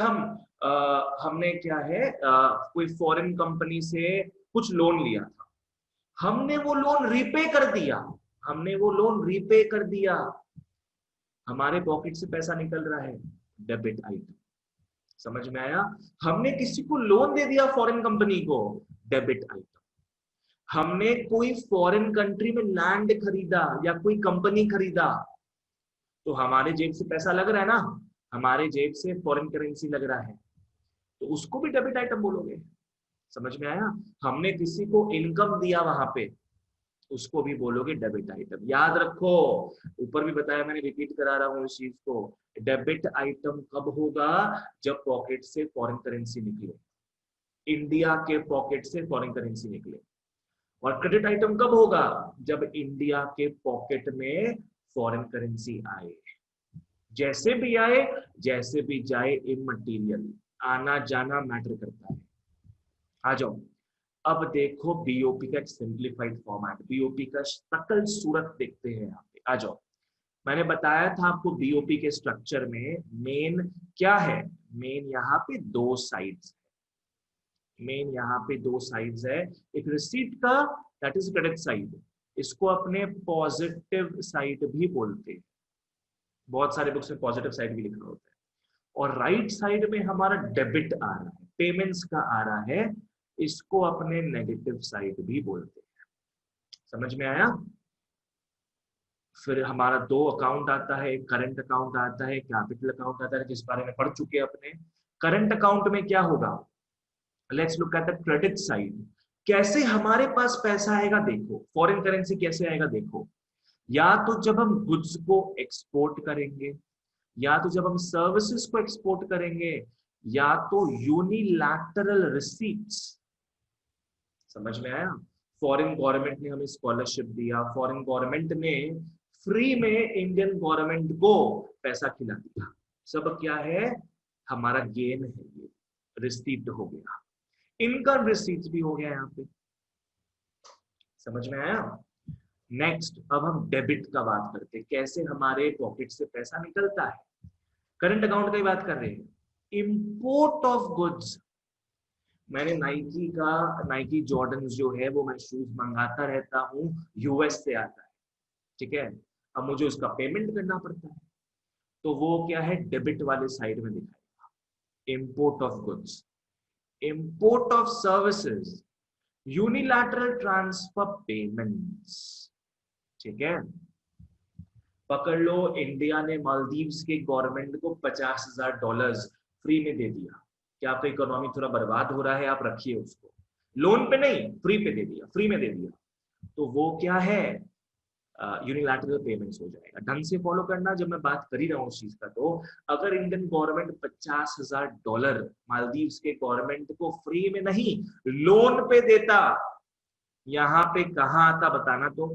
हमने क्या है, कोई फॉरेन कंपनी से कुछ लोन लिया था, हमने वो लोन रीपे कर दिया, हमने वो लोन रीपे कर दिया, हमारे पॉकेट से पैसा निकल रहा है, डेबिट आइटम। समझ में आया, हमने किसी को लोन दे दिया फॉरेन कंपनी को, डेबिट आइटम। हमने कोई फॉरेन कंट्री में लैंड खरीदा या कोई कंपनी खरीदा, तो हमारे जेब से पैसा लग रहा है ना, हमारे जेब से फॉरेन करेंसी लग रहा है, तो उसको भी डेबिट आइटम बोलोगे। समझ में आया, हमने किसी को इनकम दिया वहां पे, उसको भी बोलोगे डेबिट आइटम। याद रखो, ऊपर भी बताया मैंने, रिपीट करा रहा हूं इस चीज को, डेबिट आइटम कब होगा, जब पॉकेट से फॉरेन करेंसी निकले, इंडिया के पॉकेट से फॉरेन करेंसी निकले। और क्रेडिट आइटम कब होगा, जब इंडिया के पॉकेट में फॉरेन करेंसी आए, जैसे भी आए, जैसे भी जाए, इमटेरियल, आना जाना मैटर करता है। आ जाओ, अब देखो बीओपी का एक सिंप्लीफाइड फॉर्मेट, बीओपी का शकल सूरत देखते हैं यहाँ पे। आ जाओ, मैंने बताया था आपको बीओपी के स्ट्रक्चर में मेन क्या है, मेन यहाँ पे दो साइड्स, मेन यहाँ पे दो साइड्स है, एक रिसीट का दैट इज क्रेडिट साइड, इसको अपने पॉजिटिव साइड भी बोलते हैं, बहुत सारे बुक्स में पॉजिटिव साइड भी लिखा होता है, और राइट साइड में हमारा डेबिट आ रहा है, पेमेंट्स का आ रहा है, इसको अपने नेगेटिव साइड भी बोलते हैं। समझ में आया? फिर हमारा दो अकाउंट आता है, करंट अकाउंट आता है, कैपिटल अकाउंट आता है, जिस बारे में पढ़ चुके हैं अपने। करंट अकाउंट में क्या होगा, let's look at the credit side, कैसे हमारे पास पैसा आएगा देखो, फॉरेन करेंसी कैसे आएगा देखो, या तो जब हम गुड्स को एक्सपोर्ट करेंगे, या तो जब हम सर्विसेज को एक्सपोर्ट करेंगे, या तो यूनिलैटरल रिसीट्स। समझ में आया? फॉरेन गवर्नमेंट ने हमें स्कॉलरशिप दिया, फॉरेन गवर्नमेंट ने फ्री में इंडियन गवर्नमेंट को पैसा खिला दिया, सब क्या है, हमारा गेन है, ये रिसीट हो गया, इनकम रिसीट भी हो गया यहाँ पे। समझ में आया? नेक्स्ट, अब हम डेबिट का बात करते हैं, कैसे हमारे पॉकेट से पैसा निकलता है। करंट अकाउंट की बात कर रहे हैं, इंपोर्ट ऑफ गुड्स। मैंने नाइकी जॉर्डन जो है वो मैं शूज मंगाता रहता हूँ, यूएस से आता है, ठीक है, अब मुझे उसका पेमेंट करना पड़ता है, तो वो क्या है, डेबिट वाले साइड में दिखाएगा, import of goods. Import of services, unilateral transfer payments, ठीक है। पकड़ लो, इंडिया ने मालदीव्स के गवर्नमेंट को $50,000 फ्री में दे दिया, क्या आपका इकोनॉमी थोड़ा बर्बाद हो रहा है, आप रखिए उसको, लोन पे नहीं, फ्री पे दे दिया, फ्री में दे दिया, तो वो क्या है, यूनिलैटरल पेमेंट्स हो जाएगा। ढंग से फॉलो करना, जब मैं बात कर ही रहा हूँ उस चीज का, तो अगर इंडियन गवर्नमेंट $50,000 मालदीव्स के गवर्नमेंट को फ्री में नहीं लोन पे देता, यहाँ पे कहाँ आता बताना तो,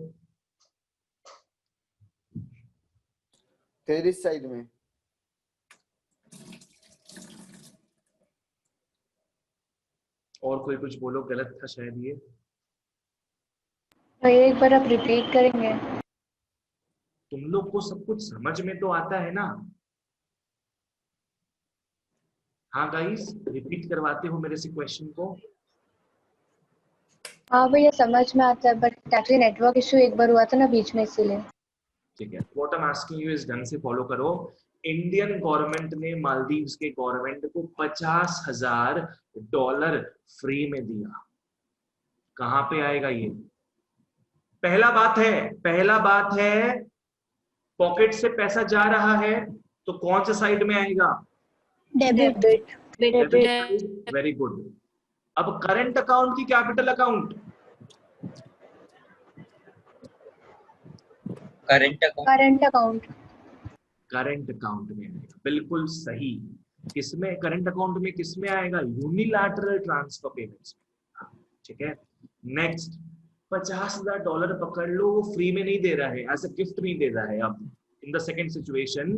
क्रेडिट साइड में। और कोई कुछ बोलो, गलत था शायद ये। भैया एक बार आप रिपीट करेंगे? तुम लोग को सब कुछ समझ में तो आता है ना? हाँ गाइस, रिपीट करवाते हो मेरे से क्वेश्चन को? हाँ भैया समझ में आता है, बट एक्चुअली नेटवर्क इशू एक बार हुआ था ना बीच में, इसीलिए। ठीक है, what I am asking you is ढंग से फॉलो करो। इंडियन गवर्नमेंट ने मालदीव्स के गवर्नमेंट को $50,000 फ्री में दिया, कहां पे आएगा ये? पहला बात है पॉकेट से पैसा जा रहा है, तो कौन से साइड में आएगा? डेबिट। Very good. अब करंट अकाउंट की capital account? Current account. Current account में आएगा, बिल्कुल सही। किसमें, करंट अकाउंट में किसमें आएगा? यूनिलैटरल ट्रांसफर पेमेंट्स में, ठीक है। नेक्स्ट, $50,000 पकड़ लो, वो फ्री में नहीं दे रहा है, एज अ गिफ्ट नहीं दे रहा है। अब इन द सेकंड सिचुएशन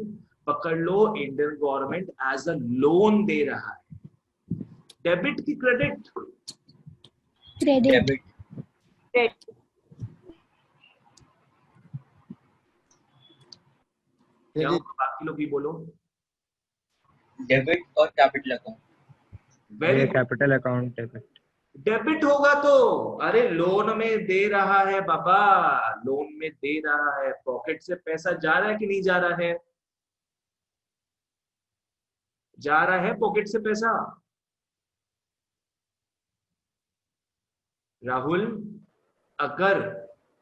पकड़ लो, Indian government as a loan दे रहा है, डेबिट की क्रेडिट? डेबिट। क्या होगा, बाकी लोग भी बोलो। डेबिट और capital account. Very capital account debit. Debit होगा तो, अरे लोन में दे रहा है बाबा, लोन में दे रहा है, पॉकेट से पैसा जा रहा है कि नहीं जा रहा है? जा रहा है पॉकेट से पैसा। राहुल, अगर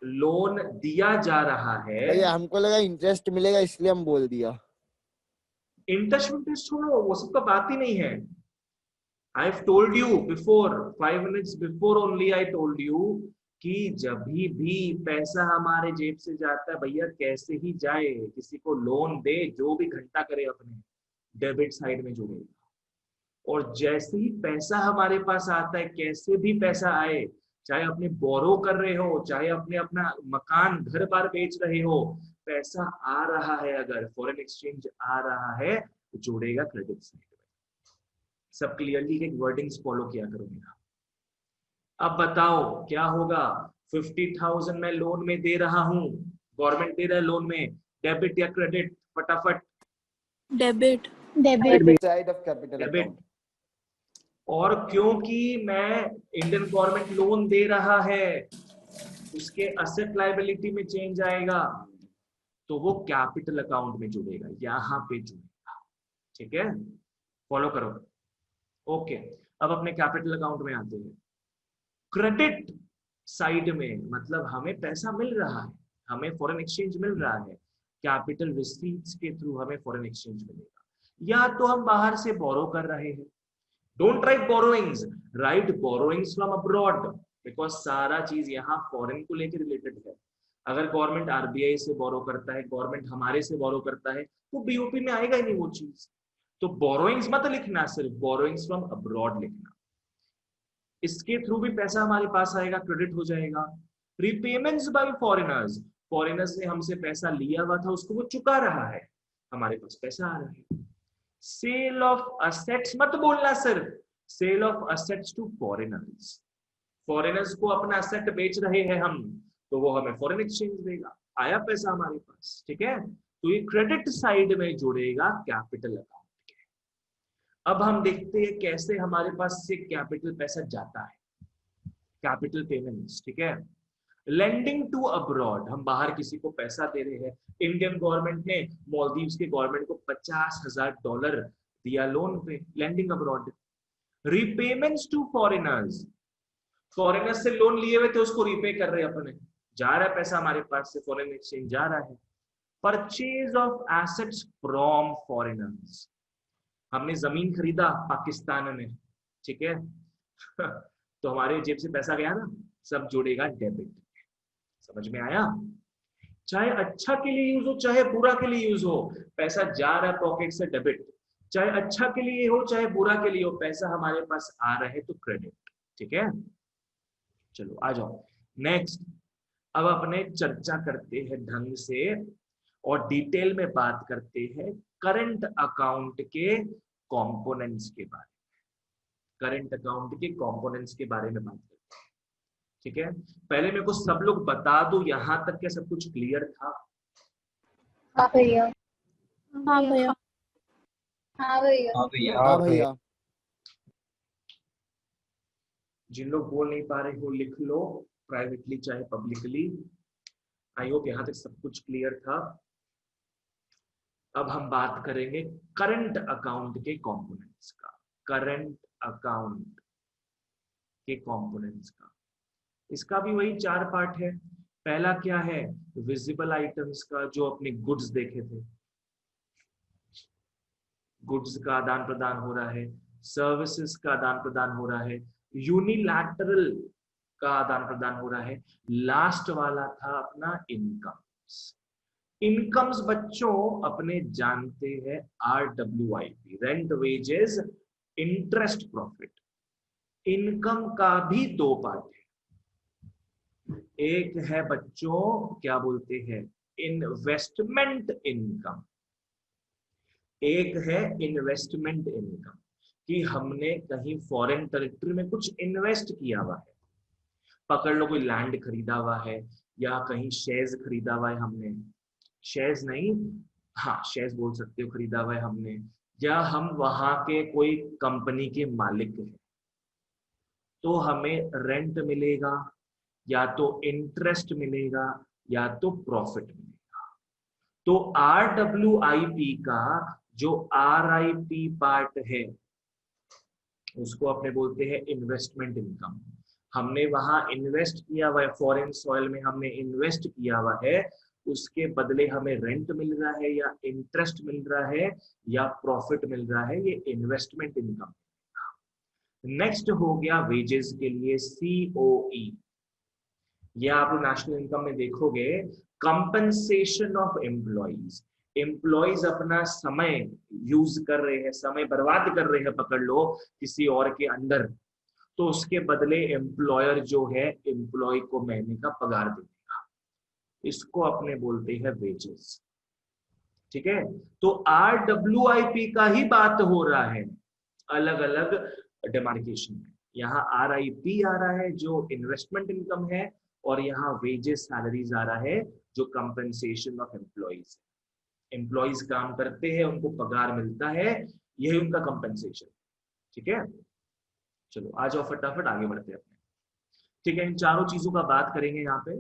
लोन दिया जा रहा है, भैया हमको लगा इंटरेस्ट मिलेगा इसलिए हम बोल दिया। इंटरेस्ट छोड़ो, वो सबका बात ही नहीं है। I've told you before, 5 minutes before only I told you कि जब भी पैसा हमारे जेब से जाता है भैया, कैसे ही जाए, किसी को लोन दे, जो भी घंटा करे अपने, डेबिट साइड में जुड़ेगा। और जैसे ही पैसा हमारे पास आता है, कैसे भी पैसा आए, चाहे अपने बोरो कर रहे हो, चाहे अपना मकान घर बार बेच रहे हो, पैसा आ रहा है, अगर फॉरेन एक्सचेंज आ रहा है तो जुड़ेगा क्रेडिट साइड में। सब क्लियरली एक वर्डिंग्स फॉलो किया करो मेरा। अब बताओ क्या होगा, 50,000 मैं लोन में दे रहा हूं, गवर्नमेंट दे रहा है लोन में, डेबिट या क्रेडिट, फटाफट। Debit. Debit. Side of capital debit. Account. और क्योंकि मैं इंडियन गवर्नमेंट लोन दे रहा है, उसके असेट लायबिलिटी में चेंज आएगा, तो वो कैपिटल अकाउंट में जुड़ेगा, यहां पे जुड़ेगा। ठीक है, फॉलो करो। ओके, अब अपने कैपिटल अकाउंट में आते हैं। क्रेडिट साइड में मतलब हमें पैसा मिल रहा है, हमें फॉरेन एक्सचेंज मिल रहा है, कैपिटल रिसीट्स के थ्रू हमें फॉरेन एक्सचेंज मिलेगा, या तो हम बाहर से बोरो कर रहे हैं। Don't write borrowings, right borrowings from abroad, because सारा चीज यहाँ फॉरेन को लेकर रिलेटेड है। अगर गवर्नमेंट आरबीआई से बोरो करता है, गवर्नमेंट हमारे से बोरो करता है, तो बीओपी में आएगा ही नहीं वो चीज। तो बोरोइंग्स मत लिखना, सिर्फ बोरोइंग्स फ्रॉम अब्रॉड लिखना। इसके थ्रू भी पैसा हमारे पास आएगा, क्रेडिट हो जाएगा। रिपेमेंट्स बाय फॉरेनर्स, फॉरेनर्स ने हमसे पैसा लिया हुआ था, उसको वो चुका रहा है, हमारे पास पैसा आ रहा है। सेल ऑफ असेट्स मत बोलना, सिर्फ sale of assets to foreigners, foreigners को अपना असेट बेच रहे हैं हम, तो वो हमें फॉरेन एक्सचेंज देगा, आया पैसा हमारे पास। ठीक है, तो ये क्रेडिट साइड में जुड़ेगा कैपिटल अकाउंट के। अब हम देखते हैं कैसे हमारे पास से कैपिटल पैसा जाता है, कैपिटल पेमेंट्स। ठीक है, लेंडिंग टू अब्रॉड, हम बाहर किसी को पैसा दे रहे हैं। इंडियन गवर्नमेंट ने मालदीव्स के गवर्नमेंट को $50,000 दिया लोन पे, lending abroad. Repayments to foreigners, foreigners से लोन लिए हुए थे, उसको रीपे कर रहे हैं अपने, जा रहा है पैसा हमारे पास से, फॉरेन एक्सचेंज जा रहा है। Purchase of assets from foreigners, हमने जमीन खरीदा पाकिस्तान में, ठीक है तो हमारे जेब से पैसा गया ना, सब जुड़ेगा डेबिट। समझ में आया? चाहे अच्छा के लिए यूज हो चाहे बुरा के लिए यूज हो, पैसा जा रहा है पॉकेट से, डेबिट। चाहे अच्छा के लिए हो चाहे बुरा के लिए हो, पैसा हमारे पास आ रहा है तो क्रेडिट। ठीक है, चलो आ जाओ नेक्स्ट। अब अपने चर्चा करते हैं ढंग से और डिटेल में बात करते हैं करंट अकाउंट के कंपोनेंट्स के बारे में, करंट अकाउंट के कंपोनेंट्स के बारे में बात करते हैं। ठीक है, पहले मेरे को सब लोग बता दो, यहां तक क्या सब कुछ क्लियर था? हाँ भैया। हाँ भैया। हाँ भैया। हाँ भैया। हाँ भैया। जिन लोग बोल नहीं पा रहे हो लिख लो, प्राइवेटली चाहे पब्लिकली। आई होप यहां तक सब कुछ क्लियर था। अब हम बात करेंगे करंट अकाउंट के कंपोनेंट्स का, करंट अकाउंट के कंपोनेंट्स का। इसका भी वही 4 पार्ट है। पहला क्या है, विजिबल आइटम्स का, जो अपने गुड्स देखे थे, गुड्स का आदान प्रदान हो रहा है, सर्विसेज का आदान प्रदान हो रहा है, यूनिलैटरल का आदान प्रदान हो रहा है। लास्ट वाला था अपना इनकम्स। इनकम्स बच्चों अपने जानते हैं RWIP, rent, wages, interest, profit. Income का भी 2 पार्ट है। एक है बच्चों क्या बोलते हैं, इन्वेस्टमेंट इनकम। एक है इन्वेस्टमेंट इनकम, कि हमने कहीं फॉरेन टेरिटरी में कुछ इन्वेस्ट किया हुआ है। पकड़ लो कोई लैंड खरीदा हुआ है, या कहीं शेयर्स खरीदा हुआ है हमने, शेयर्स नहीं, हाँ शेयर्स बोल सकते हो, खरीदा हुआ है हमने, या हम वहां के कोई कंपनी के मालिक हैं, तो हमें रेंट मिलेगा, या तो इंटरेस्ट मिलेगा, या तो प्रॉफिट मिलेगा। तो RWIP का जो RIP पार्ट है, उसको अपने बोलते हैं इन्वेस्टमेंट इनकम। हमने वहां इन्वेस्ट किया हुआ है, फॉरेन सॉइल में हमने इन्वेस्ट किया हुआ है, उसके बदले हमें रेंट मिल रहा है, या इंटरेस्ट मिल रहा है, या प्रॉफिट मिल रहा है, ये इन्वेस्टमेंट इनकम। नेक्स्ट हो गया वेजेस के लिए COE। ये आप नेशनल इनकम में देखोगे, कंपनसेशन ऑफ एम्प्लॉइज। एम्प्लॉइज अपना समय यूज कर रहे हैं, समय बर्बाद कर रहे हैं, पकड़ लो किसी और के अंडर, तो उसके बदले एम्प्लॉयर जो है एम्प्लॉय को महीने का पगार देगा, इसको अपने बोलते हैं वेजेस। ठीक है, तो RWIP का ही बात हो रहा है, अलग अलग डिमार्केशन में। यहाँ RIP आ रहा है जो इन्वेस्टमेंट इनकम है, और यहाँ वेजेस सैलरीज आ रहा है जो कंपनसेशन ऑफ एम्प्लॉइज। एम्प्लॉइज काम करते हैं, उनको पगार मिलता है, यही उनका कंपनसेशन। ठीक है, चलो आ जाओ फटाफट आगे बढ़ते हैं अपने। ठीक है, इन चारों चीजों का बात करेंगे यहाँ पे।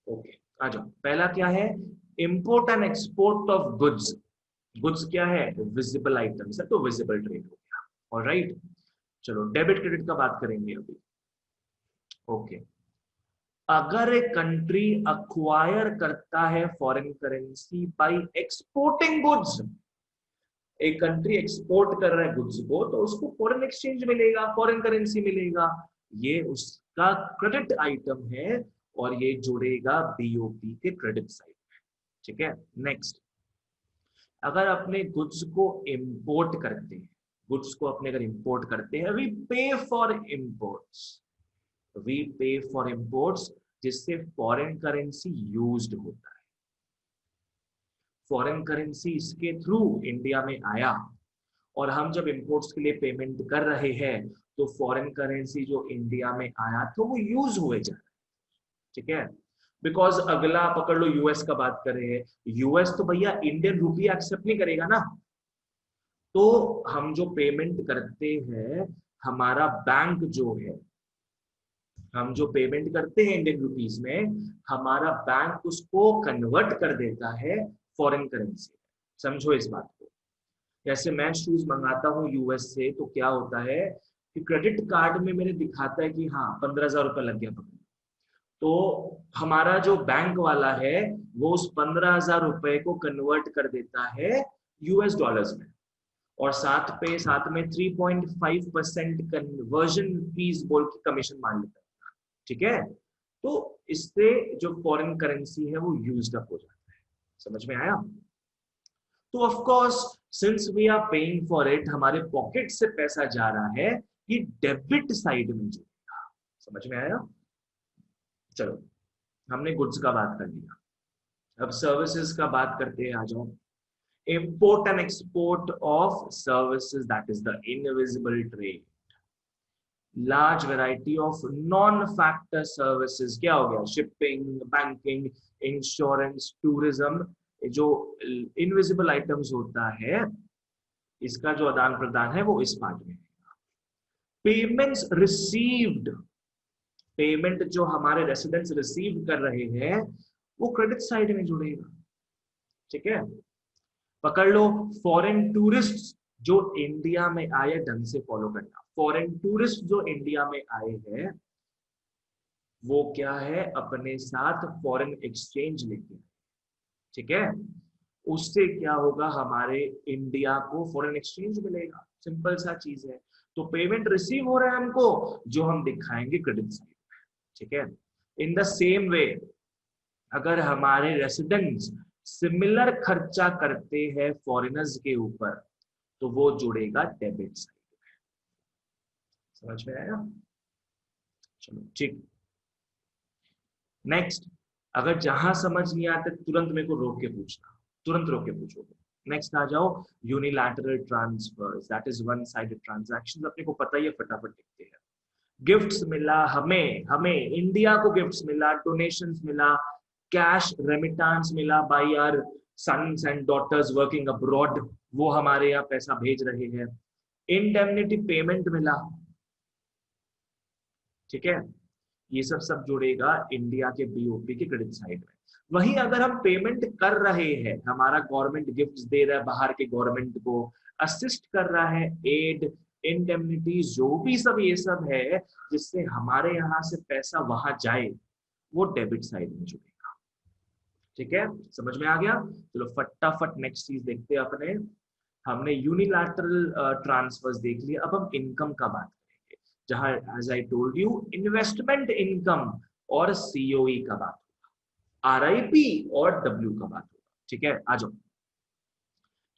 ओके, आ जाओ। पहला क्या है? Import and export of goods. Goods क्या है? विजिबल आइटम्स है, तो विजिबल ट्रेड हो गया। ऑलराइट, चलो डेबिट क्रेडिट का बात करेंगे अभी। ओके, अगर एक कंट्री अक्वायर करता है foreign currency by exporting goods, एक कंट्री एक्सपोर्ट कर रहा है गुड्स को, तो उसको फॉरेन एक्सचेंज मिलेगा, फॉरेन करेंसी मिलेगा, ये उसका क्रेडिट आइटम है और ये जुड़ेगा बीओपी के क्रेडिट साइड में। ठीक है, नेक्स्ट, अगर अपने गुड्स को इंपोर्ट करते हैं, गुड्स को अपने अगर इंपोर्ट करते हैं, वी पे फॉर इंपोर्ट्स, वी पे फॉर इंपोर्ट्स, जिससे फॉरेन करेंसी यूज्ड होता है। फॉरेन करेंसी इसके थ्रू इंडिया में आया, और हम जब इंपोर्ट्स के लिए पेमेंट कर रहे हैं तो फॉरेन करेंसी जो इंडिया में आया तो वो यूज हुए जा रहा है। ठीक है, बिकॉज अगला पकड़ लो, यूएस का बात कर रहे हैं, यूएस तो भैया इंडियन रुपया एक्सेप्ट नहीं करेगा ना, तो हम जो पेमेंट करते हैं, हमारा बैंक जो है, हम जो पेमेंट करते हैं इंडियन रुपीज में, हमारा बैंक उसको कन्वर्ट कर देता है फॉरेन करेंसी। समझो इस बात को। जैसे मैं शूज मंगाता हूँ यूएस से, तो क्या होता है कि क्रेडिट कार्ड में मेरे दिखाता है कि हाँ 15,000 रुपये लग गया, तो हमारा जो बैंक वाला है वो उस 15,000 रुपए को कन्वर्ट कर देता है यूएस डॉलर्स में, और साथ में 3.5% कन्वर्जन फीस बोल के कमीशन मान लेता है। ठीक है, तो इससे जो फॉरेन करेंसी है वो यूज्ड अप हो जाता है। समझ में आया? तो of course since we are paying for it, हमारे पॉकेट से पैसा जा रहा है, ये डेबिट साइड में जुड़ेगा। समझ में आया? चलो, हमने गुड्स का बात कर लिया, अब सर्विसेज का बात करते हैं। आ जाओ, import and export of services, that is the invisible trade, large variety of non-factor services, क्या हो गया? शिपिंग, बैंकिंग, इंश्योरेंस, टूरिज्म, जो इनविजिबल आइटम्स होता है, इसका जो आदान प्रदान है वो इस पार्ट में। पेमेंट्स रिसीव्ड, पेमेंट जो हमारे रेसिडेंट्स रिसीव कर रहे हैं वो क्रेडिट साइड में जुड़ेगा। ठीक है, पकड़ लो, फॉरेन टूरिस्ट जो इंडिया में आए, ढंग से फॉलो करना, फॉरेन टूरिस्ट जो इंडिया में आए हैं वो क्या है? अपने साथ फॉरेन एक्सचेंज लेके। ठीक है, उससे क्या होगा? हमारे इंडिया को फॉरेन एक्सचेंज मिलेगा। सिंपल सा चीज है। तो पेमेंट रिसीव हो रहा है हमको, जो हम दिखाएंगे क्रेडिट साइड में। ठीक है, इन द सेम वे अगर हमारे रेसिडेंट्स सिमिलर खर्चा करते हैं फॉरेनर्स के ऊपर, तो वो जुड़ेगा डेबिट साइड में। समझ में आया? चलो ठीक, नेक्स्ट, अगर जहां समझ नहीं आता तुरंत मेरे को रोक के पूछना, तुरंत रोक के पूछोगे। नेक्स्ट आ जाओ, unilateral transfers, that is one sided transactions. अपने को पता ही है, फटाफट देखते हैं। गिफ्ट्स मिला हमें, इंडिया को गिफ्ट्स मिला, डोनेशंस मिला, कैश रेमिटेंस मिला by our sons and daughters working abroad, वो हमारे यहाँ पैसा भेज रहे हैं। इंडेमनिटी पेमेंट मिला। ठीक है, ये सब जुड़ेगा इंडिया के बीओपी के क्रेडिट साइड में। वहीं अगर हम पेमेंट कर रहे हैं, हमारा गवर्नमेंट गिफ्ट्स दे रहा है, बाहर के गवर्नमेंट को असिस्ट कर रहा है, एड, इंडेमनिटी, जो भी सब ये सब है जिससे हमारे यहाँ से पैसा वहां जाए, वो डेबिट साइड में जुड़ेगा। ठीक है, समझ में आ गया? चलो फटाफट नेक्स्ट चीज देखते हैं अपने। हमने यूनिलैटरल ट्रांसफर्स देख लिया, अब हम इनकम का बात करेंगे, जहां as I told you investment income और सीओई का बात होगा, आरआईपी और डब्ल्यू का बात होगा। ठीक है, आ जाओ,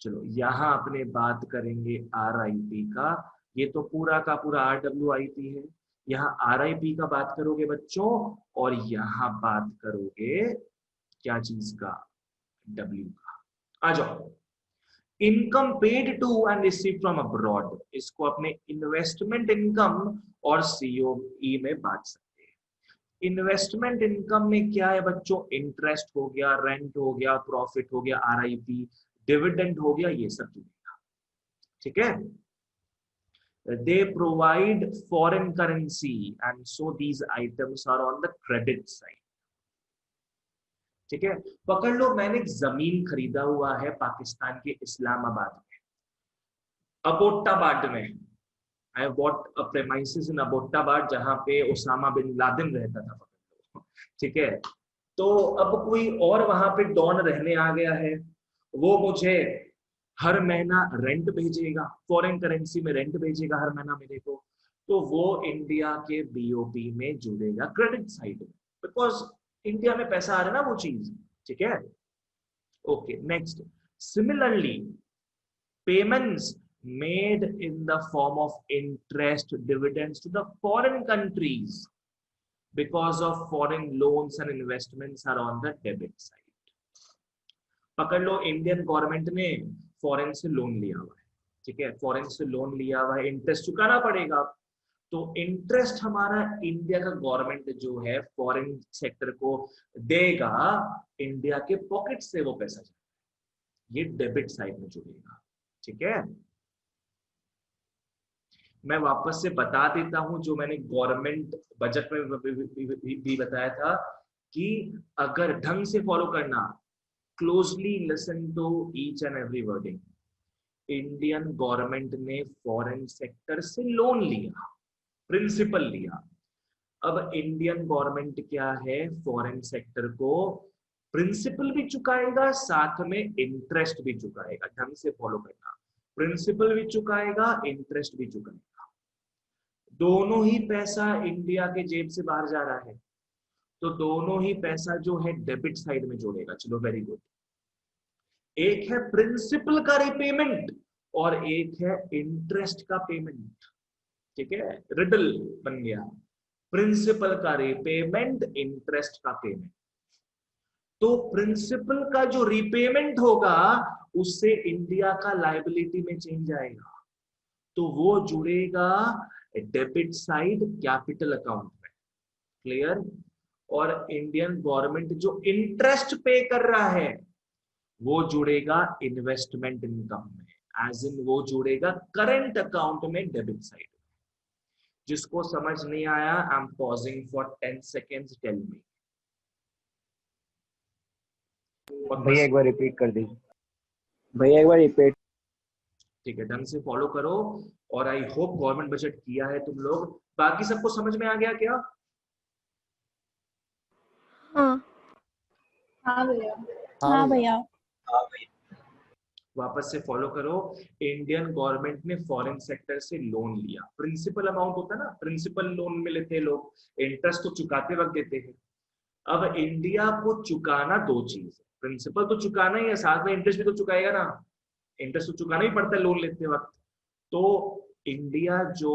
चलो यहां अपने बात करेंगे आरआईपी का। ये तो पूरा का पूरा आरडब्ल्यूआईपी है, यहाँ आरआईपी का बात करोगे बच्चों, और यहाँ बात करोगे क्या चीज का? डब्ल्यू का। आ जाओ, income paid to and receive from abroad, इसको अपने इन्वेस्टमेंट इनकम और सीओई में बांट सकते हैं। इन्वेस्टमेंट इनकम में क्या है बच्चों, इंटरेस्ट हो गया, रेंट हो गया, प्रॉफिट हो गया, आरआईपी, डिविडेंड हो गया, ये सब जुड़ेगा। ठीक है, they provide foreign currency and so these items are on the credit side। ठीक है, पकड़ लो मैंने एक जमीन खरीदा हुआ है पाकिस्तान के इस्लामाबाद में, अबोटाबाद में। I bought a premises in Abbottabad जहां पे उसामा बिन लादेन रहता था, पकड़ लो। ठीक है, तो अब कोई और वहां पे डॉन रहने आ गया है, वो मुझे हर महीना रेंट भेजेगा, फॉरेन करेंसी में रेंट भेजेगा हर महीना मेरे को, तो वो इंडिया के बीओपी में जुड़ेगा क्रेडिट साइड में, बिकॉज इंडिया में पैसा आ रहा है ना वो चीज। ठीक है, okay next. Similarly payments made in the form of interest dividends to the foreign countries because of foreign loans and investments are on the debit side. पकड़ लो इंडियन गवर्नमेंट ने फॉरेन से लोन लिया हुआ है, ठीक है, फॉरेन से लोन लिया हुआ है, इंटरेस्ट चुकाना पड़ेगा, तो इंटरेस्ट हमारा इंडिया का गवर्नमेंट जो है फॉरेन सेक्टर को देगा, इंडिया के पॉकेट से वो पैसा जाएगा, ये डेबिट साइड में जुड़ेगा। ठीक है, मैं वापस से बता देता हूं जो मैंने गवर्नमेंट बजट में भी बताया था कि अगर ढंग से फॉलो करना, closely listen to each and every wording. Indian government ने फॉरेन सेक्टर से लोन लिया, प्रिंसिपल लिया। अब इंडियन गवर्नमेंट क्या है, फॉरेन सेक्टर को प्रिंसिपल भी चुकाएगा, साथ में इंटरेस्ट भी चुकाएगा। ढंग से फॉलो करना, प्रिंसिपल भी चुकाएगा, इंटरेस्ट भी चुकाएगा, दोनों ही पैसा इंडिया के जेब से बाहर जा रहा है, तो दोनों ही पैसा जो है डेबिट साइड में जोड़ेगा। चलो वेरी गुड। एक है प्रिंसिपल का रिपेमेंट और एक है इंटरेस्ट का पेमेंट। ठीक है, रिडल बन गया, प्रिंसिपल का रिपेमेंट, इंटरेस्ट का पेमेंट। तो प्रिंसिपल का जो रिपेमेंट होगा उससे इंडिया का लायबिलिटी में चेंज आएगा, तो वो जुड़ेगा डेबिट साइड कैपिटल अकाउंट में। क्लियर? और इंडियन गवर्नमेंट जो इंटरेस्ट पे कर रहा है वो जुड़ेगा इन्वेस्टमेंट इनकम में, एज इन वो जुड़ेगा करंट अकाउंट में डेबिट साइड। जिसको समझ नहीं आया, I am pausing for 10 seconds, tell me. भैया एक बार रिपीट कर दीजिए। भैया एक बार रिपीट। ठीक है, ढंग से फॉलो करो, और आई होप गवर्नमेंट बजट किया है तुम लोग। बाकी सबको समझ में आ गया क्या? हाँ हाँ भैया। हाँ भैया। हाँ भैया। वापस से फॉलो करो। इंडियन गवर्नमेंट ने फॉरेन सेक्टर से लोन लिया, प्रिंसिपल अमाउंट होता है ना, प्रिंसिपल लोन में लेते हैं लोग, इंटरेस्ट तो चुकाते वक्त देते हैं। अब इंडिया को चुकाना दो चीज है, प्रिंसिपल तो चुकाना ही है, साथ में इंटरेस्ट भी तो चुकाएगा ना, इंटरेस्ट तो चुकाना ही पड़ता है लोन लेते वक्त। तो इंडिया जो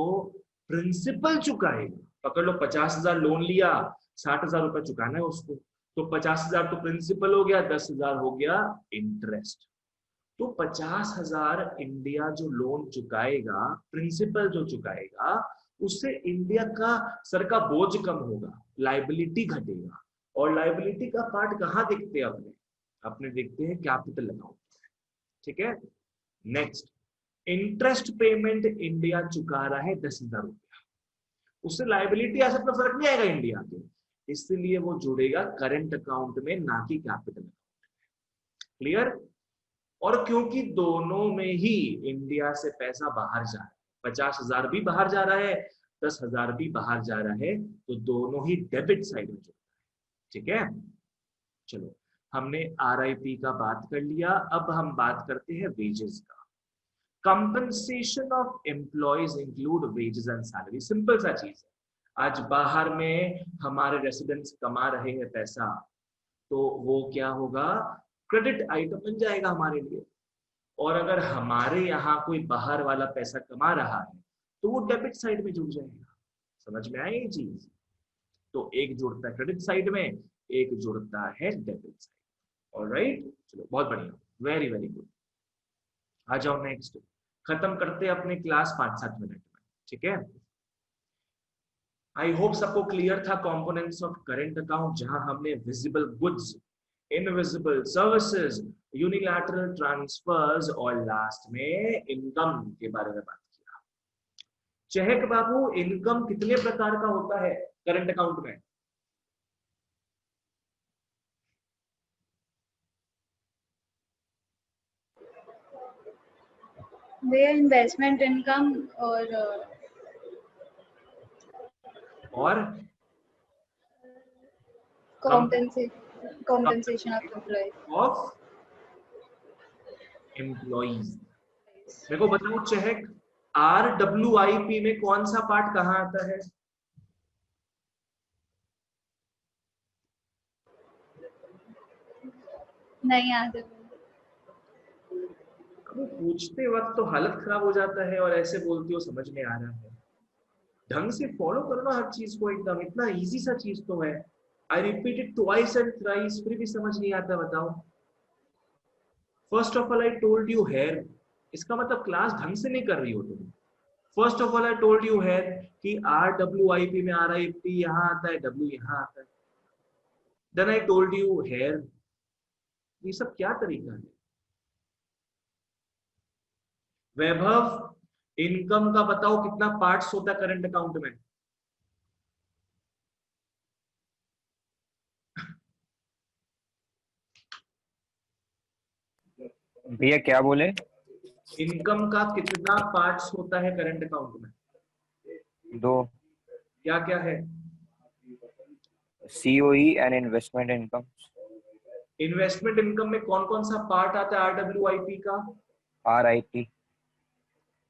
प्रिंसिपल चुकाएगा, पकड़ लो 50,000 लोन लिया, 60,000 रुपए चुकाना है उसको, तो 50,000 तो प्रिंसिपल हो गया, 10,000 हो गया इंटरेस्ट। तो 50,000 इंडिया जो लोन चुकाएगा, प्रिंसिपल जो चुकाएगा, उससे इंडिया का सर का बोझ कम होगा, लाइबिलिटी घटेगा। और लाइबिलिटी का पार्ट कहाँ दिखते हैं अपने? अपने दिखते हैं कैपिटल अकाउंट। ठीक है, नेक्स्ट, इंटरेस्ट पेमेंट इंडिया चुका रहा है 10,000 रुपया, उससे लाइबिलिटी आ सकता, फर्क नहीं आएगा इंडिया के, इसलिए वो जुड़ेगा करंट अकाउंट में, ना कि कैपिटल अकाउंट। क्लियर? और क्योंकि दोनों में ही इंडिया से पैसा बाहर जा रहा है, 50,000 भी बाहर जा रहा है, 10,000 भी बाहर जा रहा है, तो दोनों ही डेबिट साइड में जुड़ता है। ठीक है, चलो हमने आरआईपी का बात कर लिया, अब हम बात करते हैं वेजेस का। Compensation of employees include wages and salary. Simple सा चीज है, आज बाहर में हमारे रेसिडेंट्स कमा रहे हैं पैसा, तो वो क्या होगा, क्रेडिट आइटम बन जाएगा हमारे लिए। और अगर हमारे यहाँ कोई बाहर वाला पैसा कमा रहा है तो वो डेबिट साइड में जुड़ जाएगा। समझ में आई ये चीज? तो एक जुड़ता है क्रेडिट साइड में, एक जुड़ता है डेबिट साइड। ऑलराइट, चलो बहुत बढ़िया, वेरी वेरी गुड। आ जाओ नेक्स्ट, खत्म करते हैं अपने क्लास 5-7 मिनट में, ठीक है। आई होप सबको क्लियर था कंपोनेंट्स ऑफ करंट अकाउंट, जहां हमने visible goods, invisible services, unilateral transfers और लास्ट में इनकम के बारे में बात किया। चहक बाबू, इनकम कितने प्रकार का होता है करंट अकाउंट में? भैया इन्वेस्टमेंट इनकम और कॉम्पेंसेशन ऑफ एम्प्लॉइज। मेरे को बताओ चहक, RWIP में कौन सा पार्ट कहां आता है? नहीं आते। पूछते वक्त तो हालत खराब हो जाता है और ऐसे बोलती हो समझ में आ रहा है। ढंग से फॉलो करना हर चीज को, एकदम इतना इजी सा चीज तो है। I repeat it twice and thrice, फिर भी समझ नहीं आता, बताओ। First of all I told you here, इसका मतलब क्लास ढंग से नहीं कर रही हो तुम। First of all I told you here कि RWIP में RIP यहाँ आता है, W यहाँ आता है। Then I told you here, ये सब क्या तरीका है? वैभव, इनकम का बताओ कितना पार्ट्स होता है करंट अकाउंट में? भैया क्या बोले? इनकम का कितना पार्ट्स होता है करंट अकाउंट में? 2। क्या क्या है? COE and investment income. Investment income में कौन कौन सा पार्ट आता है RWIP का? RIP।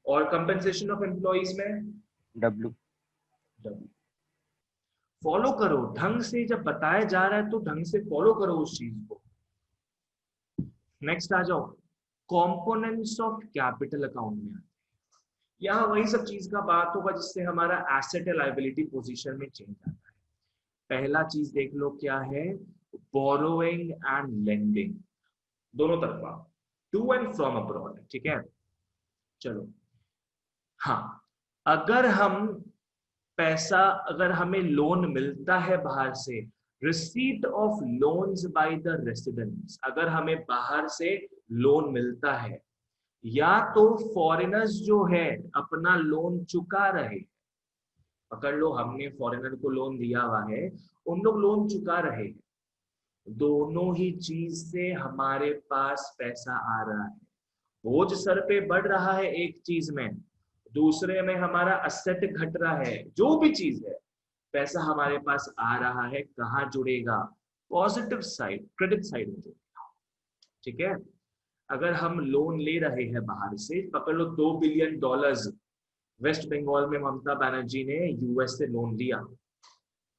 और कंपेंसेशन ऑफ एम्प्लॉइज में? W। फॉलो करो ढंग से, जब बताया जा रहा है तो ढंग से फॉलो करो उस चीज को। नेक्स्ट आ जाओ, कंपोनेंट्स ऑफ कैपिटल अकाउंट में। यहाँ वही सब चीज का बात होगा जिससे हमारा एसेट या लायबिलिटी पोजीशन में चेंज आता है। पहला चीज देख लो क्या है, बोरोइंग एंड लेंडिंग, दोनों तरफा, टू एंड फ्रॉम अब्रॉड, ठीक है। चलो, हाँ, अगर हमें लोन मिलता है बाहर से, receipt of loans by the residents, अगर हमें बाहर से लोन मिलता है, या तो फॉरेनर्स जो है अपना लोन चुका रहे, पकड़ लो हमने फॉरेनर को लोन दिया हुआ है, उन लोग लोन चुका रहे हैं, दोनों ही चीज से हमारे पास पैसा आ रहा है। बोझ सर पे बढ़ रहा है एक चीज में, दूसरे में हमारा असेट घट रहा है, जो भी चीज है पैसा हमारे पास आ रहा है, कहाँ जुड़ेगा? पॉजिटिव साइड, क्रेडिट साइड में जुड़ेगा, ठीक है। अगर हम लोन ले रहे हैं बाहर से, पकड़ लो $2 बिलियन वेस्ट बंगाल में ममता बनर्जी ने US से लोन लिया,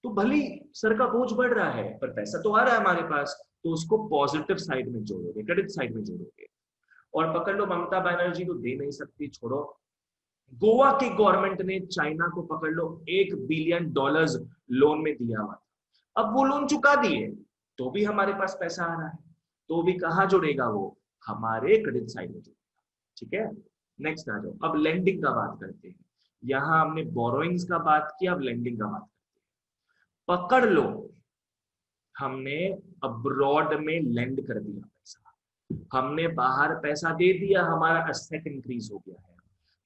तो भले सर का बोझ बढ़ रहा है पर पैसा तो आ रहा है हमारे पास, तो उसको पॉजिटिव साइड में जोड़ोगे, क्रेडिट साइड में जोड़ोगे। और पकड़ लो ममता बनर्जी तो दे नहीं सकती, छोड़ो, गोवा की गवर्नमेंट ने चाइना को पकड़ लो $1 बिलियन लोन में दिया हुआ था, अब वो लोन चुका दिए तो भी हमारे पास पैसा आ रहा है, तो भी कहाँ जुड़ेगा? वो हमारे क्रेडिट साइड में जुड़ेगा, ठीक है। नेक्स्ट आ जाओ, अब लेंडिंग का बात करते हैं। यहां हमने बोरोइंग्स का बात किया, अब लेंडिंग का बात करते हैं। पकड़ लो हमने अब्रॉड में लेंड कर दिया पैसा, हमने बाहर पैसा दे दिया, हमारा एसेट इंक्रीज हो गया है,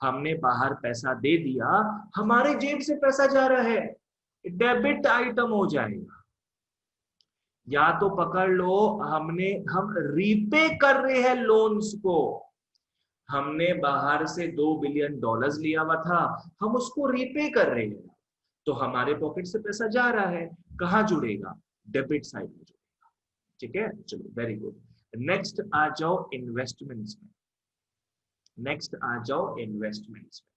हमने बाहर पैसा दे दिया, हमारे जेब से पैसा जा रहा है, डेबिट आइटम हो जाएगा। या तो पकड़ लो हम रीपे कर रहे हैं लोन्स को, हमने बाहर से $2 बिलियन लिया हुआ था, हम उसको रीपे कर रहे हैं, तो हमारे पॉकेट से पैसा जा रहा है, कहाँ जुड़ेगा? डेबिट साइड में जुड़ेगा, ठीक है। चलो, वेरी गुड। नेक्स्ट आ जाओ इन्वेस्टमेंट्स में। नेक्स्ट आ जाओ इन्वेस्टमेंट्स में।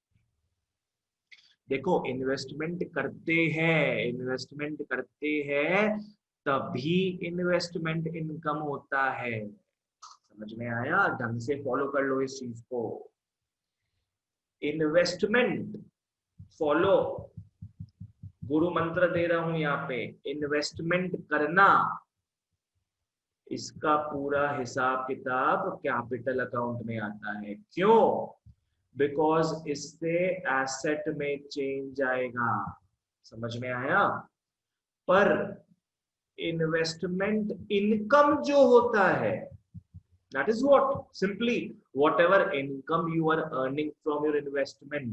देखो, इन्वेस्टमेंट करते हैं तभी इन्वेस्टमेंट इनकम होता है। समझ में आया? ढंग से फॉलो कर लो इस चीज को। इन्वेस्टमेंट फॉलो, गुरु मंत्र दे रहा हूं यहाँ पे, इन्वेस्टमेंट करना, इसका पूरा हिसाब किताब कैपिटल अकाउंट में आता है। क्यों? बिकॉज इससे एसेट में चेंज आएगा। समझ में आया? पर इन्वेस्टमेंट इनकम जो होता है, that is what simply whatever income you are earning from your investment,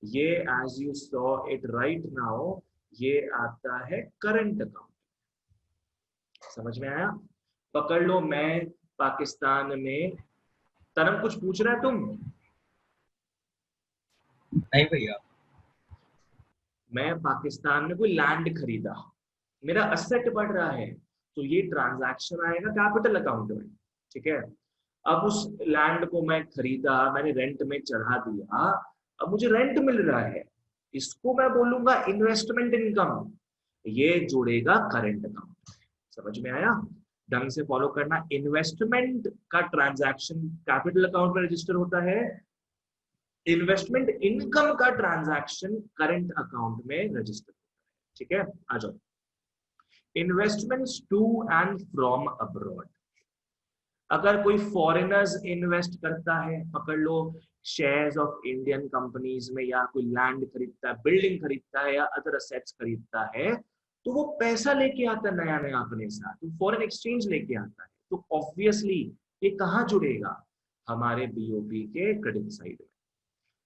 ये as you saw it right now, ये आता है करंट अकाउंट। समझ में आया? पकड़ लो मैं पाकिस्तान में, तरम कुछ पूछ रहा है तुम? नहीं भैया। मैं पाकिस्तान में कोई लैंड खरीदा, मेरा असेट बढ़ रहा है, तो ये ट्रांजैक्शन आएगा कैपिटल अकाउंट में। ठीक है? अब उस लैंड को मैं खरीदा, मैंने रेंट में चढ़ा दिया, अब मुझे रेंट मिल रहा है, इसको मैं बोलूंगा इन्वेस्टमेंट इनकम, ये जुड़ेगा करंट अकाउंट। समझ में आया? ढंग से फॉलो करना। इन्वेस्टमेंट का ट्रांजैक्शन कैपिटल अकाउंट में रजिस्टर होता है, इन्वेस्टमेंट इनकम का ट्रांजैक्शन करंट अकाउंट में रजिस्टर होता है। ठीक है? आ जाओ। Investments to and from abroad. अगर कोई फॉरेनर्स इन्वेस्ट करता है, पकड़ लो शेयर्स ऑफ इंडियन कंपनीज में, या कोई लैंड खरीदता है, बिल्डिंग खरीदता है, या अदर असेट्स खरीदता है, तो वो पैसा लेके आता है नया नया अपने साथ, तो फॉरेन एक्सचेंज लेके आता है, तो ऑब्वियसली ये कहाँ जुड़ेगा? हमारे बीओपी के क्रेडिट साइड में।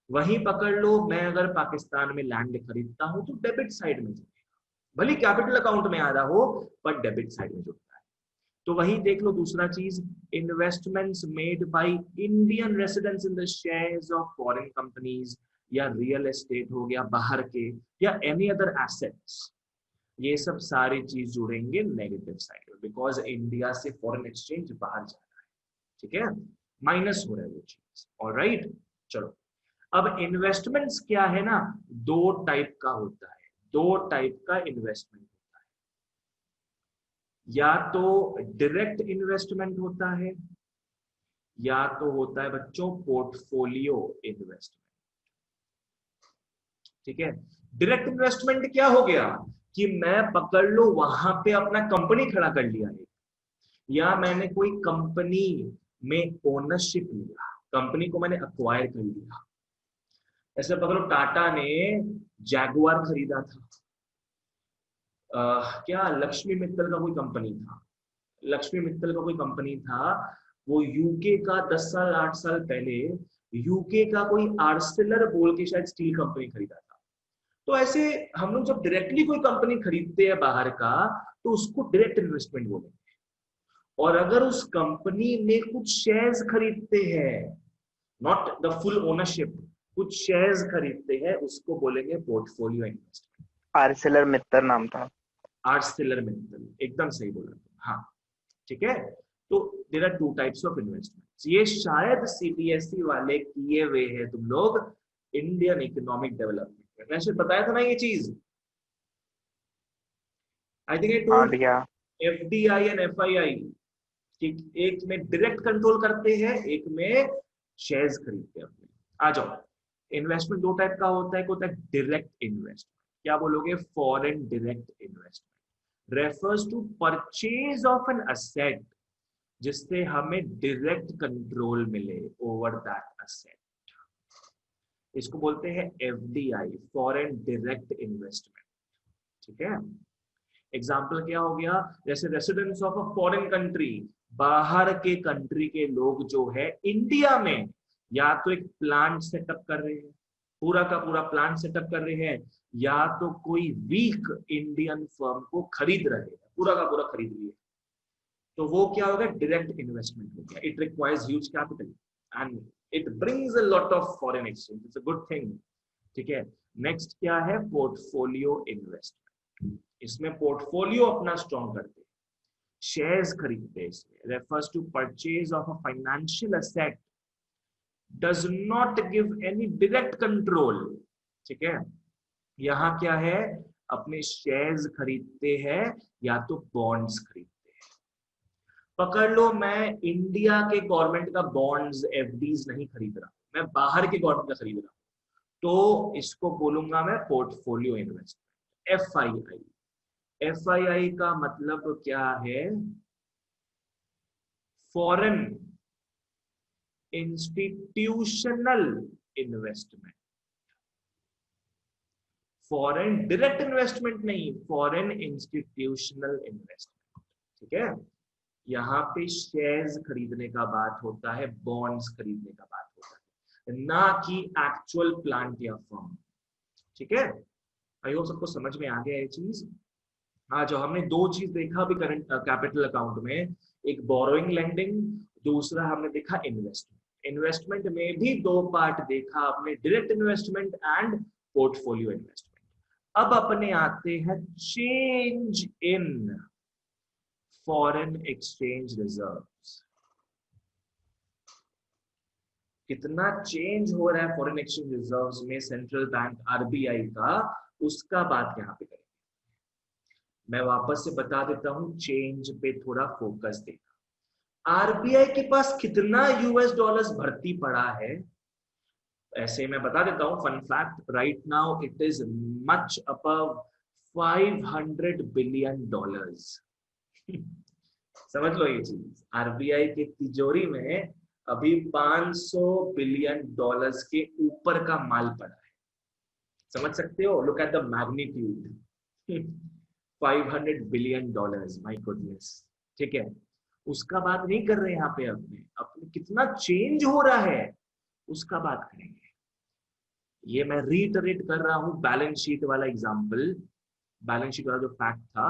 वहीं पकड़ लो मैं अगर पाकिस्तान में लैंड खरीदता हूं तो डेबिट साइड में जुड़ेगा, भले कैपिटल अकाउंट में आ रहा हो पर डेबिट साइड में जुड़ता है। तो वही देख लो दूसरा चीज, investments made by Indian residents in the shares of foreign companies, या रियल एस्टेट हो गया बाहर के, या एनी अदर एसेट्स, ये सब सारी चीज जुड़ेंगे नेगेटिव साइड में, बिकॉज इंडिया से फॉरेन एक्सचेंज बाहर जा रहा है। ठीक है? माइनस हो रहा है वो चीज। ऑलराइट, चलो अब इन्वेस्टमेंट्स क्या है ना, दो टाइप का होता है, दो टाइप का इन्वेस्टमेंट होता है। या तो डायरेक्ट इन्वेस्टमेंट होता है, या तो होता है बच्चों पोर्टफोलियो इन्वेस्टमेंट। ठीक है? डायरेक्ट इन्वेस्टमेंट क्या हो गया कि मैं पकड़ लो वहां पे अपना कंपनी खड़ा कर लिया है, या मैंने कोई कंपनी में ओनरशिप लिया, कंपनी को मैंने अक्वायर कर लिया। ऐसे पकड़ो टाटा ने जैगुआर खरीदा था, क्या लक्ष्मी मित्तल का कोई कंपनी था, लक्ष्मी मित्तल का कोई कंपनी था, वो यूके का 10 साल 8 साल पहले यूके का कोई आर्सेलर बोल के शायद स्टील कंपनी खरीदा था। तो ऐसे हम लोग जब डायरेक्टली कोई कंपनी खरीदते हैं बाहर का, तो उसको डायरेक्ट इन्वेस्टमेंट बोलेंगे। और अगर उस कंपनी में कुछ शेयर्स खरीदते हैं, नॉट द फुल ओनरशिप, कुछ शेयर्स खरीदते हैं, उसको बोलेंगे पोर्टफोलियो इन्वेस्टमेंट। आर्सेलर मित्तल नाम था। आर्सेलर मित्तल, एकदम सही बोला। हाँ, ठीक है। तो there are two types of investments. ये शायद सीबीएसई वाले किए हुए हैं तुम लोग इंडियन इकोनॉमिक डेवलपमेंट में, वैसे बताया था ना ये चीज, I think I told FDI and FII, ठीक, एक में डायरेक्ट कंट्रोल करते हैं, एक में शेयर्स खरीदते हैं अपने। आ जाओ, इन्वेस्टमेंट दो टाइप का होता है, एक होता है डायरेक्ट इन्वेस्टमेंट, क्या बोलोगे? Foreign direct investment refers to purchase of an asset, जिससे हमें डायरेक्ट कंट्रोल मिले ओवर दैट असेट, इसको बोलते हैं एफडीआई, फॉरेन डायरेक्ट इन्वेस्टमेंट। ठीक है? एग्जाम्पल क्या हो गया? जैसे residents of a foreign country, बाहर के कंट्री के लोग जो है इंडिया में या तो एक प्लांट सेटअप कर रहे हैं, पूरा का पूरा प्लांट सेटअप कर रहे हैं, या तो कोई वीक इंडियन फर्म को खरीद रहे हैं, पूरा का पूरा खरीद लिए, तो वो क्या होगा? डायरेक्ट इन्वेस्टमेंट हो गया। It requires huge capital and it brings a lot of foreign exchange, it's a good thing. ठीक है? नेक्स्ट क्या है? Portfolio investment. इसमें पोर्टफोलियो अपना स्ट्रॉन्ग करते हैं, शेयर्स खरीदते हैं। इसमें refers to purchase of a financial asset, does not give any direct control. ठीक है? यहां क्या है? अपने शेयर्स खरीदते हैं या तो बॉन्ड्स खरीदते हैं। पकड़ लो मैं इंडिया के गवर्नमेंट का बॉन्ड्स एफडीज नहीं खरीद रहा, मैं बाहर के गवर्नमेंट का खरीद रहा हूं, तो इसको बोलूंगा मैं पोर्टफोलियो इन्वेस्टमेंट, एफआईआई। एफआईआई का मतलब क्या है? Foreign institutional investment, foreign direct investment नहीं, फॉरेन इंस्टीट्यूशनल इन्वेस्टमेंट। ठीक है, यहाँ पे शेयर्स खरीदने का बात होता है, बॉन्ड्स खरीदने का बात होता है, ना कि एक्चुअल प्लांट या फर्म। ठीक है, आई होप सबको समझ में आ गया ये चीज। हाँ, जो हमने दो चीज देखा अभी करंट कैपिटल अकाउंट में, एक बोरोइंग लेंडिंग, दूसरा हमने देखा इन्वेस्टमेंट। इन्वेस्टमेंट में भी दो पार्ट देखा आपने, direct investment and portfolio investment. अब अपने आते हैं change in foreign exchange reserves. कितना चेंज हो रहा है फॉरेन एक्सचेंज रिजर्व्स में सेंट्रल बैंक आरबीआई का, उसका बात यहाँ पे करेंगे। मैं वापस से बता देता हूं, चेंज पे थोड़ा फोकस देना। आरबीआई के पास कितना यूएस डॉलर्स भर्ती पड़ा है, ऐसे मैं बता देता हूं fun fact, right now it is much above 500 billion dollars. समझ लो ये चीज, आरबीआई की तिजोरी में अभी 500 बिलियन डॉलर्स के ऊपर का माल पड़ा है। समझ सकते हो, look at the magnitude, 500 billion dollars, my goodness. ठीक है, उसका बात नहीं कर रहे यहाँ पे, अपने कितना चेंज हो रहा है उसका बात करेंगे। ये मैं रीटरेट कर रहा हूं बैलेंस शीट वाला एग्जांपल, बैलेंस शीट वाला जो फैक्ट था।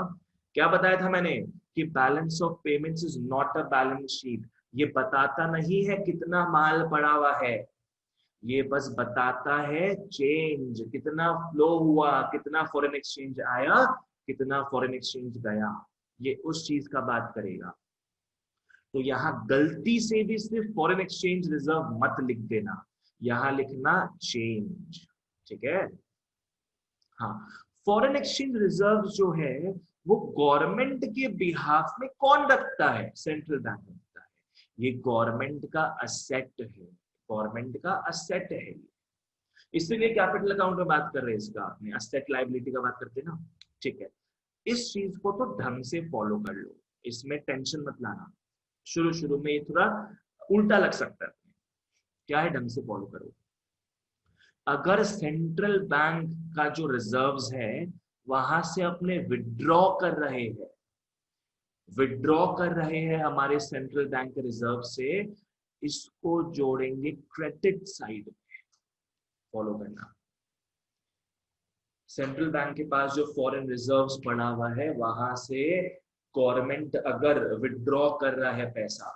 क्या बताया था मैंने कि balance of payments is not a balance sheet. ये बताता नहीं है कितना माल पड़ा हुआ है, ये बस बताता है चेंज, कितना फ्लो हुआ, कितना फॉरेन एक्सचेंज आया, कितना फॉरेन एक्सचेंज गया, ये उस चीज का बात करेगा। तो यहां गलती से भी सिर्फ फॉरेन एक्सचेंज रिजर्व मत लिख देना, यहां लिखना चेंज। ठीक है, हाँ, फॉरेन एक्सचेंज रिजर्व जो है वो गवर्नमेंट के बिहाफ में कौन रखता है, सेंट्रल बैंक रखता है। ये गवर्नमेंट का असेट है, गवर्नमेंट का असेट है, इसीलिए कैपिटल अकाउंट में बात कर रहे हैं इसका, अपने असेट लायबिलिटी का बात करते हैं ना। ठीक है, इस चीज को तो ढंग से फॉलो कर लो, इसमें टेंशन मत लाना। शुरू में ये थोड़ा उल्टा लग सकता है, क्या है, ढंग से फॉलो करो। अगर सेंट्रल बैंक का जो रिजर्व्स है वहां से अपने विड्रॉ कर रहे हैं हमारे सेंट्रल बैंक के रिजर्व से, इसको जोड़ेंगे क्रेडिट साइड में, फॉलो करना। सेंट्रल बैंक के पास जो फॉरेन रिजर्व्स पड़ा हुआ है वहां से गवर्नमेंट अगर विड्रॉ कर रहा है पैसा,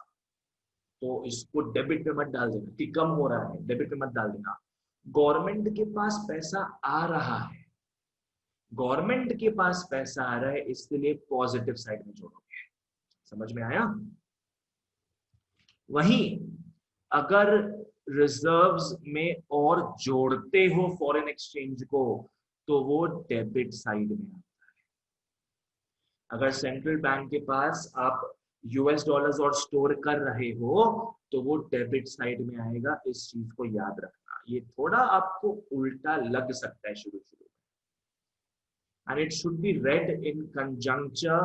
तो इसको डेबिट पे मत डाल देना कि कम हो रहा है, डेबिट पे मत डाल देना। गवर्नमेंट के पास पैसा आ रहा है, गवर्नमेंट के पास पैसा आ रहा है, इसलिए पॉजिटिव साइड में जोड़ोगे। समझ में आया? वहीं अगर रिजर्व्स में और जोड़ते हो फॉरेन एक्सचेंज को, तो वो डेबिट साइड में आता है। अगर सेंट्रल बैंक के पास आप यूएस डॉलर्स और स्टोर कर रहे हो तो वो डेबिट साइड में आएगा, इस चीज को याद रखना। ये थोड़ा आपको उल्टा लग सकता है शुरू में, and it should be read in conjunction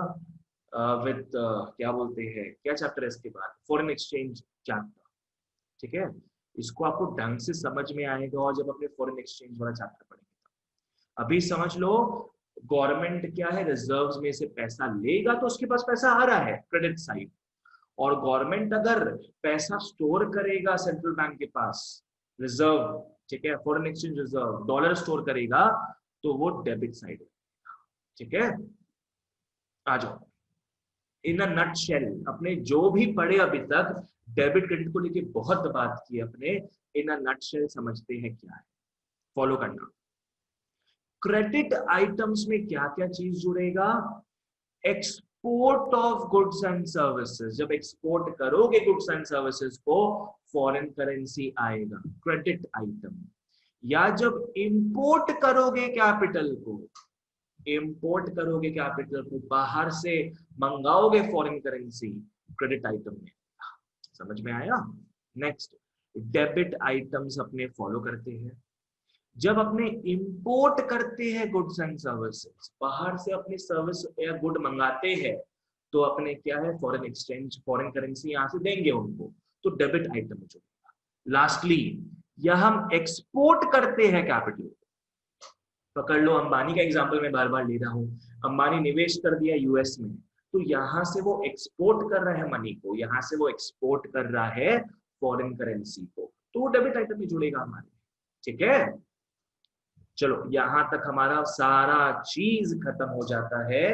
with क्या बोलते हैं, क्या चैप्टर है इसके बाद, फॉरेन एक्सचेंज चैप्टर। ठीक है, इसको आपको ढंग से समझ में आएगा और जब अपने फॉरेन एक्सचेंज वाला चैप्टर पढ़ेंगे। अभी समझ लो, गवर्नमेंट क्या है, रिजर्व्स में से पैसा लेगा तो उसके पास पैसा आ रहा है क्रेडिट साइड, और गवर्नमेंट अगर पैसा स्टोर करेगा सेंट्रल बैंक के पास रिजर्व, ठीक है, foreign exchange reserve, dollar store करेगा तो वो डेबिट साइड। ठीक है, आ जाओ। इन अ नटशेल अपने जो भी पढ़े अभी तक डेबिट क्रेडिट को लेके बहुत बात की अपने, इन अ नटशेल समझते हैं क्या है, फॉलो करना। क्रेडिट आइटम्स में क्या क्या चीज जुड़ेगा, export of goods and services. जब एक्सपोर्ट करोगे गुड्स एंड सर्विसेज को, फॉरेन करेंसी आएगा क्रेडिट आइटम, या जब इंपोर्ट करोगे कैपिटल को, इंपोर्ट करोगे कैपिटल को, बाहर से मंगाओगे फॉरेन करेंसी, क्रेडिट आइटम में। समझ में आया? नेक्स्ट, डेबिट आइटम्स अपने फॉलो करते हैं। जब अपने इंपोर्ट करते हैं गुड्स एंड सर्विसेज, बाहर से अपनी सर्विस या गुड मंगाते हैं, तो अपने क्या है फॉरेन एक्सचेंज, फॉरेन करेंसी यहाँ से देंगे उनको, तो डेबिट आइटम में जुड़ेगा। लास्टली या हम एक्सपोर्ट करते हैं कैपिटल, पकड़ लो अंबानी का एग्जांपल मैं बार बार ले रहा हूं, अंबानी निवेश कर दिया यूएस में, तो यहां से वो एक्सपोर्ट कर रहा है मनी को, यहां से वो एक्सपोर्ट कर रहा है फॉरेन करेंसी को, तो वो डेबिट आइटम में जुड़ेगा हमारे। ठीक है, चलो यहां तक हमारा सारा चीज खत्म हो जाता है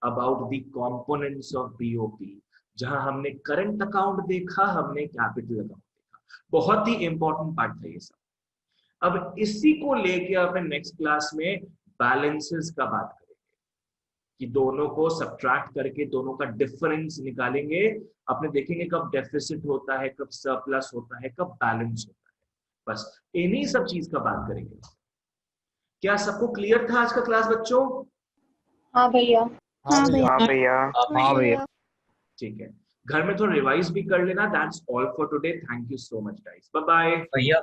about the components of BOP, जहां हमने करंट अकाउंट देखा, हमने कैपिटल अकाउंट देखा, बहुत ही इंपॉर्टेंट पार्ट था ये सब। अब इसी को लेके अपने नेक्स्ट क्लास में बैलेंसेस का बात करेंगे कि दोनों को सब्ट्रैक्ट करके दोनों का डिफरेंस निकालेंगे, अपने देखेंगे कब डेफिसिट होता है, कब सरप्लस होता है, कब बैलेंस होता है, बस इन्हीं सब चीज का बात करेंगे। क्या सबको क्लियर था आज का क्लास बच्चों? हाँ भैया। हाँ भैया। हाँ भैया। हाँ भैया। ठीक है, घर में थोड़ा रिवाइज भी कर लेना। That's all for today, thank you so much guys, bye bye भैया